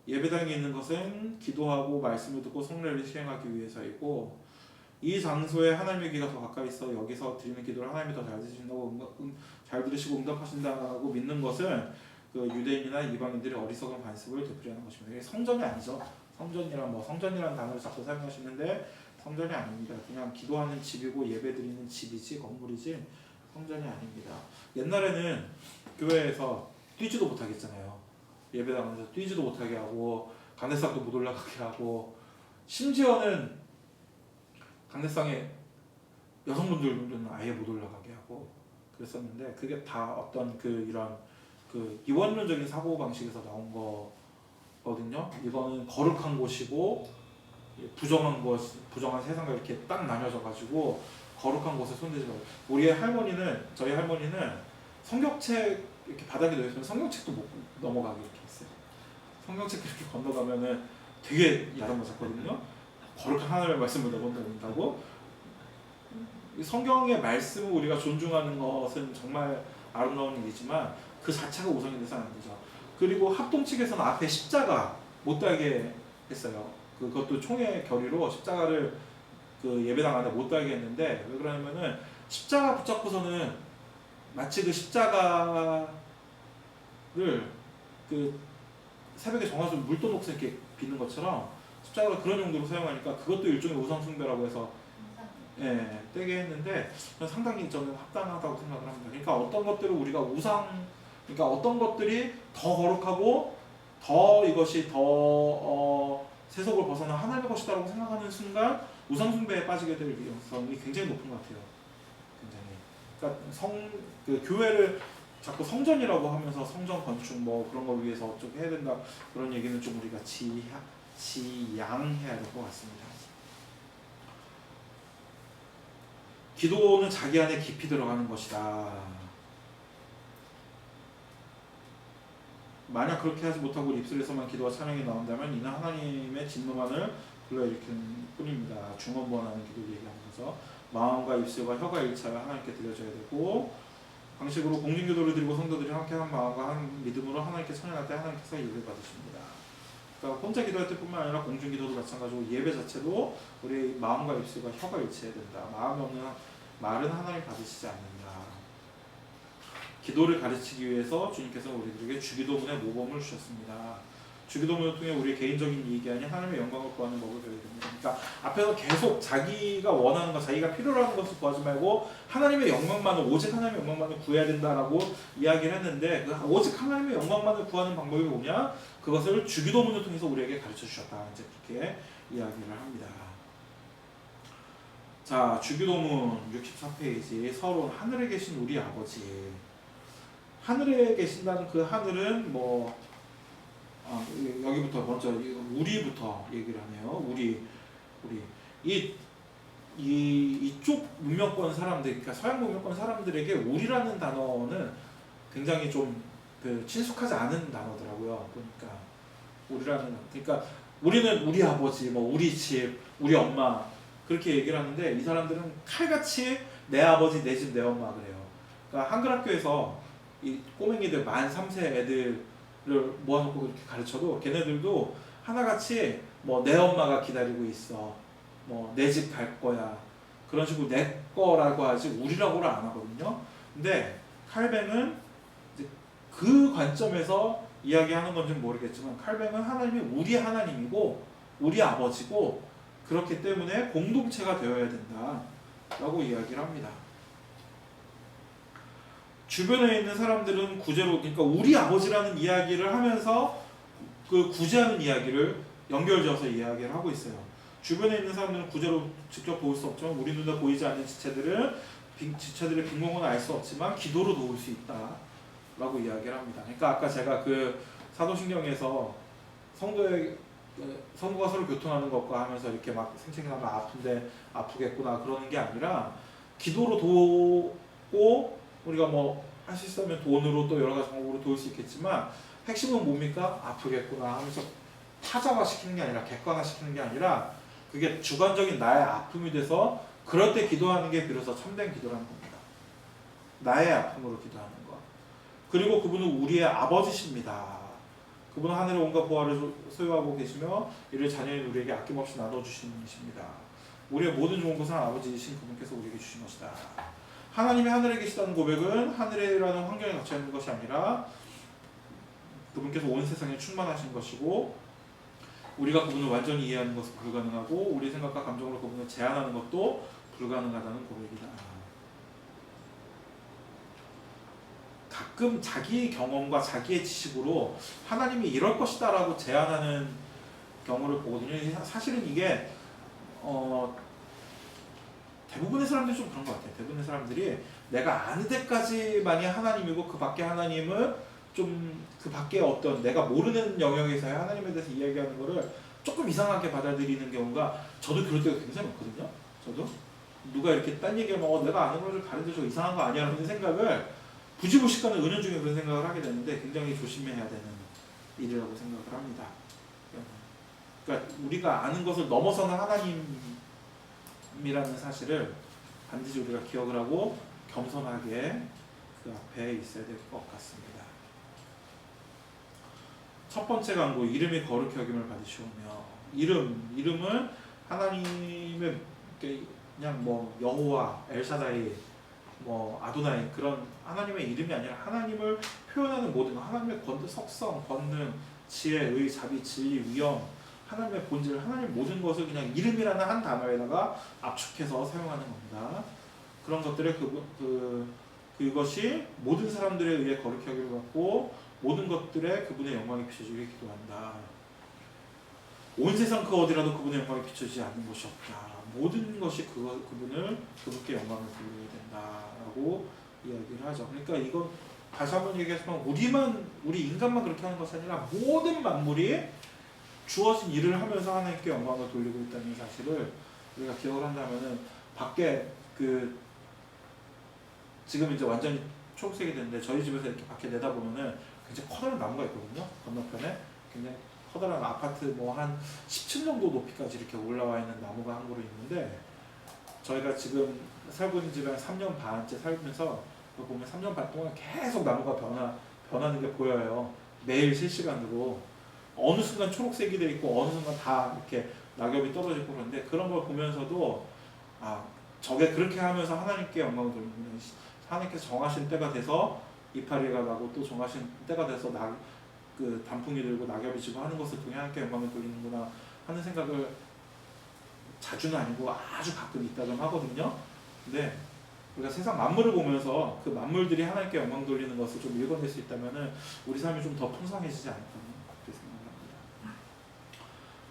예배당에 있는 것은 기도하고 말씀을 듣고 성례를 시행하기 위해서이고 이 장소에 하나님의 귀가 더 가까이 있어 여기서 드리는 기도를 하나님이 더 잘 들으신다고 잘 들으시고 응답하신다고 믿는 것은 그 유대인이나 이방인들의 어리석은 관습을 되풀이하는 것입니다. 이게 성전이 아니죠. 성전이란 단어를 자꾸 사용하시는데 성전이 아닙니다. 그냥 기도하는 집이고 예배드리는 집이지 건물이지 성전이 아닙니다. 옛날에는 교회에서 뛰지도 못하겠잖아요. 예배당에서 뛰지도 못하게 하고 강대상도 못 올라가게 하고 심지어는 강대상에 여성분들은 아예 못 올라가게 하고 그랬었는데 그게 다 어떤 이런 이원론적인 사고 방식에서 나온 거거든요. 이거는 거룩한 곳이고 부정한 세상과 이렇게 딱 나뉘어져 가지고 거룩한 곳에 손대지 말고 저희 할머니는 성경책 이렇게 바닥에 놓여있으면 성경책도 못 넘어가게 이렇게 했어요. 성경책 이렇게 건너가면은 되게 야단맞았거든요. 거룩한 하나님의 말씀을 넘어간다고. 성경의 말씀을 우리가 존중하는 것은 정말 아름다운 일이지만 그 자체가 우상이 돼서는 안 되죠. 그리고 합동 측에서는 앞에 십자가 못 달게 했어요. 그것도 총의 결의로 십자가를 그 예배당 안에 못 달게 했는데 왜 그러냐면은 십자가 붙잡고서는 마치 그 십자가를 그 새벽에 정화수 물도 녹색 이렇게 비는 것처럼 십자가를 그런 용도로 사용하니까 그것도 일종의 우상 숭배라고 해서 떼게 했는데 상당히 저는 합당하다고 생각을 합니다. 그러니까 어떤 것들을 우리가 그러니까 어떤 것들이 더 거룩하고 더 이것이 더 세속을 벗어나 하나님의 것이다라고 생각하는 순간 우상 숭배에 빠지게 될 위험성이 굉장히 높은 것 같아요. 굉장히. 그러니까 교회를 자꾸 성전이라고 하면서 성전 건축 그런 걸 위해서 어떻게 해야 된다 그런 얘기는 좀 우리가 지양해야 될 것 같습니다. 기도는 자기 안에 깊이 들어가는 것이다. 만약 그렇게 하지 못하고 입술에서만 기도와 찬양이 나온다면 이는 하나님의 진노만을 불러일으키는 뿐입니다. 중언부언하는 기도를 얘기하면서 마음과 입술과 혀가 일차여 하나님께 드려져야 되고 방식으로 공중기도를 드리고 성도들이 함께 한 마음과 한 믿음으로 하나님께 찬양할 때 하나님께서 예배를 받으십니다. 그러니까 혼자 기도할 때뿐만 아니라 공중기도도 마찬가지고 예배 자체도 우리 마음과 입술과 혀가 일치해야 된다. 마음이 없는 말은 하나님 받으시지 않는다. 기도를 가르치기 위해서 주님께서 우리들에게 주기도문의 모범을 주셨습니다. 주기도문을 통해 우리의 개인적인 이익이 아닌 하나님의 영광을 구하는 법을 배우게 됩니다. 그러니까 앞에서 계속 자기가 원하는 것, 자기가 필요로 하는 것을 구하지 말고 하나님의 영광만을, 오직 하나님의 영광만을 구해야 된다라고 이야기를 했는데 오직 하나님의 영광만을 구하는 방법이 뭐냐? 그것을 주기도문을 통해서 우리에게 가르쳐 주셨다. 이제 그렇게 이야기를 합니다. 자, 주기도문 64페이지 서론 하늘에 계신 우리 아버지. 하늘에 계신다는 그 하늘은 여기부터 먼저 우리부터 얘기를 하네요. 우리 이쪽 문명권 사람들, 그러니까 서양 문명권 사람들에게 우리라는 단어는 굉장히 좀 친숙하지 않은 단어더라고요. 보니까 그러니까 우리는 우리 아버지, 우리 집, 우리 엄마 그렇게 얘기를 하는데 이 사람들은 칼같이 내 아버지, 내 집, 내 엄마 그래요. 그러니까 한글 학교에서 이 꼬맹이들 만 3세 애들을 모아놓고 그렇게 가르쳐도 걔네들도 하나같이 내 엄마가 기다리고 있어, 내 집 갈 거야 그런 식으로 내 거라고 하지 우리라고를 안 하거든요. 근데 칼뱅은 이제 그 관점에서 이야기하는 건지는 모르겠지만 칼뱅은 하나님이 우리 하나님이고 우리 아버지고 그렇기 때문에 공동체가 되어야 된다라고 이야기를 합니다. 주변에 있는 사람들은 구제로, 그러니까 우리 아버지라는 이야기를 하면서 그 구제하는 이야기를 연결지어서 이야기를 하고 있어요. 주변에 있는 사람들은 구제로 직접 도울 수 없지만 우리 눈에 보이지 않는 지체들의 빈곤은 알 수 없지만 기도로 도울 수 있다라고 이야기를 합니다. 그러니까 아까 제가 그 사도신경에서 성도의 성부가 서로 교통하는 것과 하면서 이렇게 막 생체가 아픈데 아프겠구나 그러는 게 아니라 기도로 도우고 우리가 뭐 할 수 있으면 돈으로 또 여러 가지 방법으로 도울 수 있겠지만 핵심은 뭡니까? 아프겠구나 하면서 타자화시키는 게 아니라 객관화시키는 게 아니라 그게 주관적인 나의 아픔이 돼서 그럴 때 기도하는 게 비로소 참된 기도라는 겁니다. 나의 아픔으로 기도하는 것. 그리고 그분은 우리의 아버지십니다. 그분은 하늘의 온갖 보화를 소유하고 계시며 이를 자녀인 우리에게 아낌없이 나눠주시는 분이십니다. 우리의 모든 좋은 것은 아버지이신 그분께서 우리에게 주신 것이다. 하나님이 하늘에 계시다는 고백은 하늘이라는 환경에 갇혀 있는 것이 아니라 그분께서 온 세상에 충만하신 것이고 우리가 그분을 완전히 이해하는 것은 불가능하고 우리 생각과 감정으로 그분을 제한하는 것도 불가능하다는 고백이다. 가끔 자기의 경험과 자기의 지식으로 하나님이 이럴 것이다 라고 제안하는 경우를 보거든요. 사실은 이게 대부분의 사람들이 좀 그런 것 같아요. 대부분의 사람들이 내가 아는 데까지만이 하나님이고 그 밖에 하나님은 좀 그 밖에 어떤 내가 모르는 영역에서의 하나님에 대해서 이야기하는 거를 조금 이상하게 받아들이는 경우가 저도 그럴 때가 굉장히 많거든요. 저도 누가 이렇게 딴 얘기하면 내가 아는 거를 다른데 저 이상한 거 아니야 라는 생각을 부지불식간에 은연중에 그런 생각을 하게 되는데 굉장히 조심해야 되는 일이라고 생각을 합니다. 그러니까 우리가 아는 것을 넘어서는 하나님이라는 사실을 반드시 우리가 기억을 하고 겸손하게 그 앞에 있어야 될 것 같습니다. 첫 번째 강구, 이름이 거룩히 여김을 받으시오며. 이름은 하나님의 그냥 뭐 여호와, 엘샤다이, 뭐 아도나이 그런 하나님의 이름이 아니라 하나님을 표현하는 모든 하나님의 속성, 권능, 지혜, 의, 자비, 진리, 위엄, 하나님의 본질, 하나님의 모든 것을 그냥 이름이라는 한 단어에다가 압축해서 사용하는 겁니다. 그런 것들의 그것이 모든 사람들에 의해 거룩히 여김을 받고 모든 것들에 그분의 영광이 비춰지게 기도한다. 온 세상 그 어디라도 그분의 영광이 비춰지지 않는 것이 없다. 모든 것이 그분께 영광을 돌려야 된다라고 이야기를 하죠. 그러니까 이건 다시 한번 얘기하지만 우리 인간만 그렇게 하는 것이 아니라 모든 만물이 주어진 일을 하면서 하나님께 영광을 돌리고 있다는 사실을 우리가 기억을 한다면은 밖에 지금 이제 완전히 초록색이 됐는데 저희 집에서 이렇게 밖에 내다보면은 굉장히 커다란 나무가 있거든요. 건너편에 굉장히 커다란 아파트 뭐 한 10층 정도 높이까지 이렇게 올라와 있는 나무가 한 그루 있는데 저희가 지금 살고 있는 집에 한 3년 반째 살면서 보면 3년 반 동안 계속 나무가 변하는 게 보여요. 매일 실시간으로 어느 순간 초록색이 돼 있고 어느 순간 다 이렇게 낙엽이 떨어지고 그러는데 그런 걸 보면서도 저게 그렇게 하면서 하나님께 영광을 돌리는구나. 하나님께서 정하신 때가 돼서 이파리가 나고 또 정하신 때가 돼서 단풍이 들고 낙엽이 지고 하는 것을 통해 하나님께 영광을 돌리는구나 하는 생각을 자주는 아니고 아주 가끔 있다 좀 하거든요. 근데 우리가 세상 만물을 보면서 그 만물들이 하나님께 영광 돌리는 것을 좀 읽어낼 수 있다면은 우리 삶이 좀 더 풍성해지지 않을까 그렇게 생각합니다.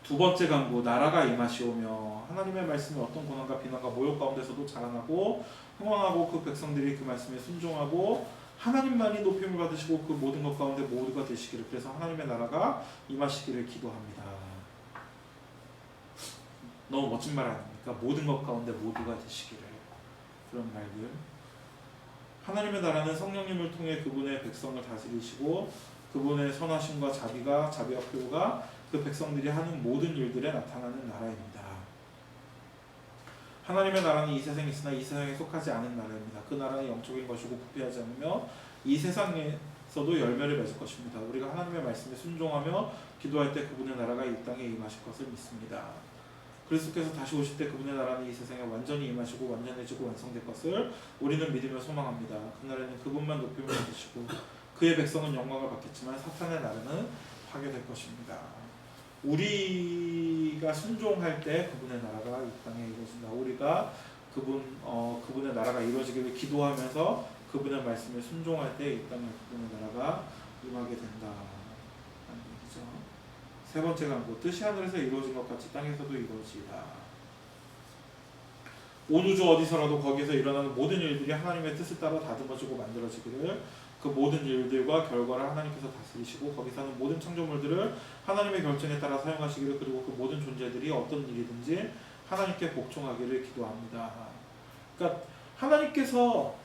두 번째 강구, 나라가 임하시오며. 하나님의 말씀이 어떤 고난과 비난과 모욕 가운데서도 자라나고 흥왕하고 그 백성들이 그 말씀에 순종하고 하나님만이 높임을 받으시고 그 모든 것 가운데 모두가 되시기를. 그래서 하나님의 나라가 임하시기를 기도합니다. 너무 멋진 말 아닙니까? 모든 것 가운데 모두가 되시기를. 그런 말들. 하나님의 나라는 성령님을 통해 그분의 백성을 다스리시고 그분의 선하심과 자비와 표가 그 백성들이 하는 모든 일들에 나타나는 나라입니다. 하나님의 나라는 이 세상에 있으나 이 세상에 속하지 않은 나라입니다. 그 나라는 영적인 것이고 부패하지 않으며 이 세상에서도 열매를 맺을 것입니다. 우리가 하나님의 말씀에 순종하며 기도할 때 그분의 나라가 이 땅에 임하실 것을 믿습니다. 그리스도께서 다시 오실 때 그분의 나라는 이 세상에 완전히 임하시고 완전해지고 완성될 것을 우리는 믿으며 소망합니다. 그날에는 그분만 높임을 받으시고 그의 백성은 영광을 받겠지만 사탄의 나라는 파괴될 것입니다. 우리가 순종할 때 그분의 나라가 이 땅에 이루어진다. 우리가 그분의 나라가 이루어지기를 기도하면서 그분의 말씀에 순종할 때 이 땅에 그분의 나라가 임하게 된다. 라는 얘기죠. 세 번째 강구, 뜻이 하늘에서 이루어진 것 같이 땅에서도 이루어지다. 온 우주 어디서라도 거기에서 일어나는 모든 일들이 하나님의 뜻을 따라 다듬어지고 만들어지기를 그 모든 일들과 결과를 하나님께서 다스리시고 거기 사는 모든 창조물들을 하나님의 결정에 따라 사용하시기를 그리고 그 모든 존재들이 어떤 일이든지 하나님께 복종하기를 기도합니다. 그러니까 하나님께서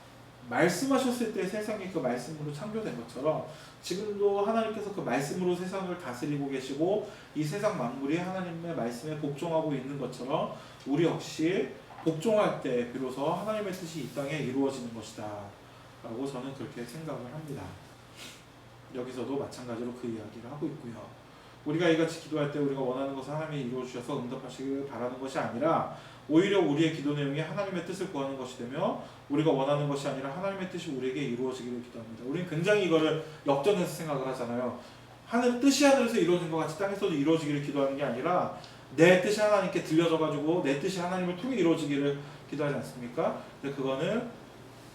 말씀하셨을 때 세상이 그 말씀으로 창조된 것처럼 지금도 하나님께서 그 말씀으로 세상을 다스리고 계시고 이 세상 만물이 하나님의 말씀에 복종하고 있는 것처럼 우리 역시 복종할 때 비로소 하나님의 뜻이 이 땅에 이루어지는 것이다 라고 저는 그렇게 생각을 합니다. 여기서도 마찬가지로 그 이야기를 하고 있고요. 우리가 이같이 기도할 때 우리가 원하는 것을 하나님이 이루어주셔서 응답하시길 바라는 것이 아니라 오히려 우리의 기도 내용이 하나님의 뜻을 구하는 것이 되며 우리가 원하는 것이 아니라 하나님의 뜻이 우리에게 이루어지기를 기도합니다. 우리는 굉장히 이거를 역전해서 생각을 하잖아요. 하늘 뜻이 하늘에서 이루어진 것 같이 땅에서도 이루어지기를 기도하는 게 아니라 내 뜻이 하나님께 들려져가지고 내 뜻이 하나님을 통해 이루어지기를 기도하지 않습니까? 근데 그거는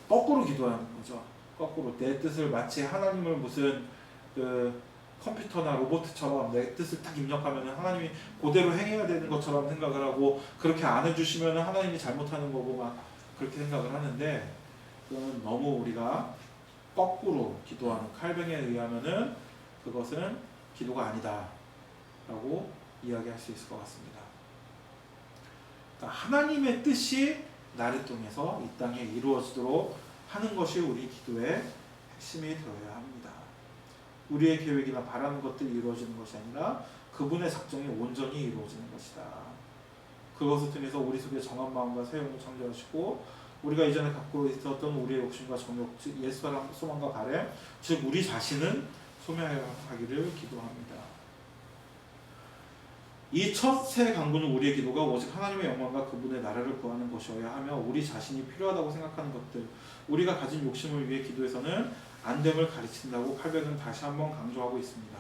거꾸로 기도하는 거죠. 거꾸로 내 뜻을 마치 하나님을 무슨 그 컴퓨터나 로봇처럼 내 뜻을 딱 입력하면 하나님이 그대로 행해야 되는 것처럼 생각을 하고 그렇게 안 해주시면 하나님이 잘못하는 거고 막 그렇게 생각을 하는데 그건 너무 우리가 거꾸로 기도하는 칼뱅에 의하면은 그것은 기도가 아니다 라고 이야기할 수 있을 것 같습니다. 그러니까 하나님의 뜻이 나를 통해서 이 땅에 이루어지도록 하는 것이 우리 기도의 핵심이 되어야 합니다. 우리의 계획이나 바라는 것들이 이루어지는 것이 아니라 그분의 작정이 온전히 이루어지는 것이다. 그것을 통해서 우리 속에 정한 마음과 새 영을 창조하시고 우리가 이전에 갖고 있었던 우리의 욕심과 정욕, 즉 옛사람 소망과 바램, 즉 우리 자신은 소멸하기를 기도합니다. 이 첫 새 강구는 우리의 기도가 오직 하나님의 영광과 그분의 나라를 구하는 것이어야 하며 우리 자신이 필요하다고 생각하는 것들, 우리가 가진 욕심을 위해 기도해서는 안됨을 가르친다고 칼뱅은 다시 한번 강조하고 있습니다.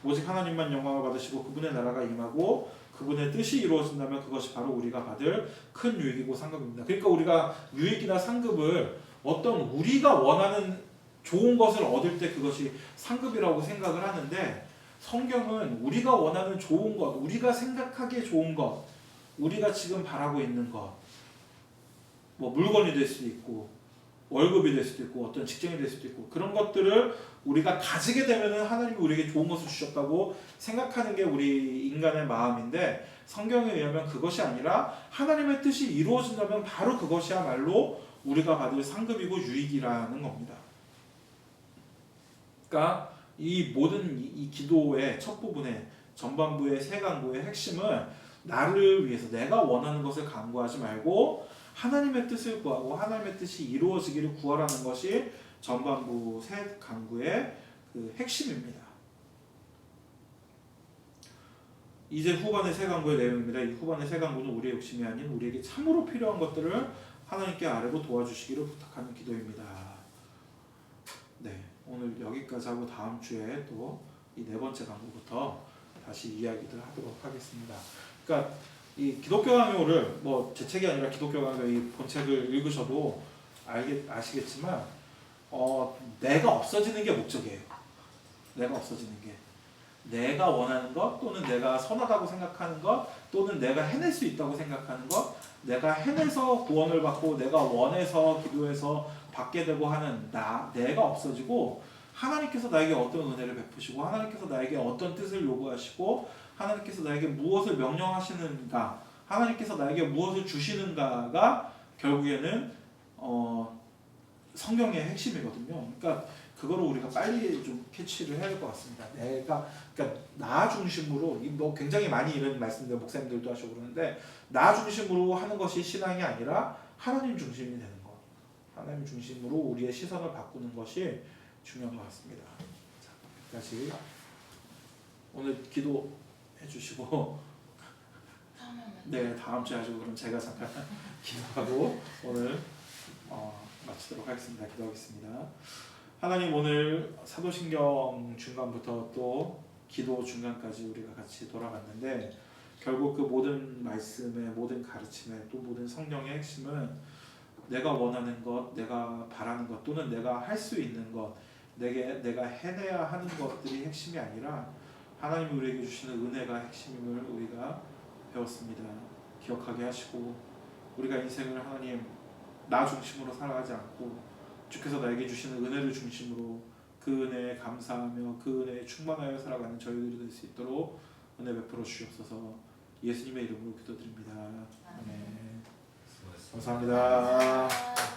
오직 하나님만 영광을 받으시고 그분의 나라가 임하고 그분의 뜻이 이루어진다면 그것이 바로 우리가 받을 큰 유익이고 상급입니다. 그러니까 우리가 유익이나 상급을 어떤 우리가 원하는 좋은 것을 얻을 때 그것이 상급이라고 생각을 하는데 성경은 우리가 원하는 좋은 것, 우리가 생각하기에 좋은 것, 우리가 지금 바라고 있는 것, 뭐 물건이 될 수도 있고 월급이 될 수도 있고 어떤 직장이 될 수도 있고 그런 것들을 우리가 가지게 되면은 하나님이 우리에게 좋은 것을 주셨다고 생각하는 게 우리 인간의 마음인데 성경에 의하면 그것이 아니라 하나님의 뜻이 이루어진다면 바로 그것이야말로 우리가 받을 상급이고 유익이라는 겁니다. 그러니까 이 모든 이 기도의 첫 부분의 전반부의 세 강구의 핵심은 나를 위해서 내가 원하는 것을 강구하지 말고 하나님의 뜻을 구하고 하나님의 뜻이 이루어지기를 구하라는 것이 전반부 세 강구의 그 핵심입니다. 이제 후반의 세 강구의 내용입니다. 이 후반의 세 강구는 우리의 욕심이 아닌 우리에게 참으로 필요한 것들을 하나님께 아뢰고 도와주시기를 부탁하는 기도입니다. 네, 오늘 여기까지 하고 다음 주에 또 이 네 번째 강구부터 다시 이야기를 하도록 하겠습니다. 그러니까 이 기독교 강요를 뭐 제 책이 아니라 기독교 강요 이 본책을 읽으셔도 아시겠지만 내가 없어지는 게 목적이에요. 내가 없어지는 게 내가 원하는 것 또는 내가 선하다고 생각하는 것 또는 내가 해낼 수 있다고 생각하는 것 내가 해내서 구원을 받고 내가 원해서 기도해서 받게 되고 하는 내가 없어지고 하나님께서 나에게 어떤 은혜를 베푸시고 하나님께서 나에게 어떤 뜻을 요구하시고 하나님께서 나에게 무엇을 명령하시는가 하나님께서 나에게 무엇을 주시는가가 결국에는 성경의 핵심이거든요. 그러니까 그거를 우리가 빨리 좀 캐치를 해야 될 것 같습니다. 그러니까 나 중심으로 뭐 굉장히 많이 이런 말씀들 목사님들도 하시고 그러는데 나 중심으로 하는 것이 신앙이 아니라 하나님 중심이 되는 것. 하나님 중심으로 우리의 시선을 바꾸는 것이 중요한 것 같습니다. 자, 여기까지 오늘 기도해 주시고 네 다음 주에 하시고 그럼 제가 잠깐 기도하고 오늘 마치도록 하겠습니다. 기도하겠습니다. 하나님 오늘 사도신경 중간부터 또 기도 중간까지 우리가 같이 돌아봤는데 결국 그 모든 말씀의 모든 가르침의 또 모든 성령의 핵심은 내가 원하는 것, 내가 바라는 것 또는 내가 할 수 있는 것 내가 해내야 하는 것들이 핵심이 아니라 하나님이 우리에게 주시는 은혜가 핵심임을 우리가 배웠습니다. 기억하게 하시고 우리가 인생을 하나님 나 중심으로 살아가지 않고 주께서 나에게 주시는 은혜를 중심으로 그 은혜에 감사하며 그 은혜에 충만하여 살아가는 저희들이 될 수 있도록 은혜 베풀어 주시옵소서. 예수님의 이름으로 기도드립니다. 아멘. 수고하셨습니다. 감사합니다.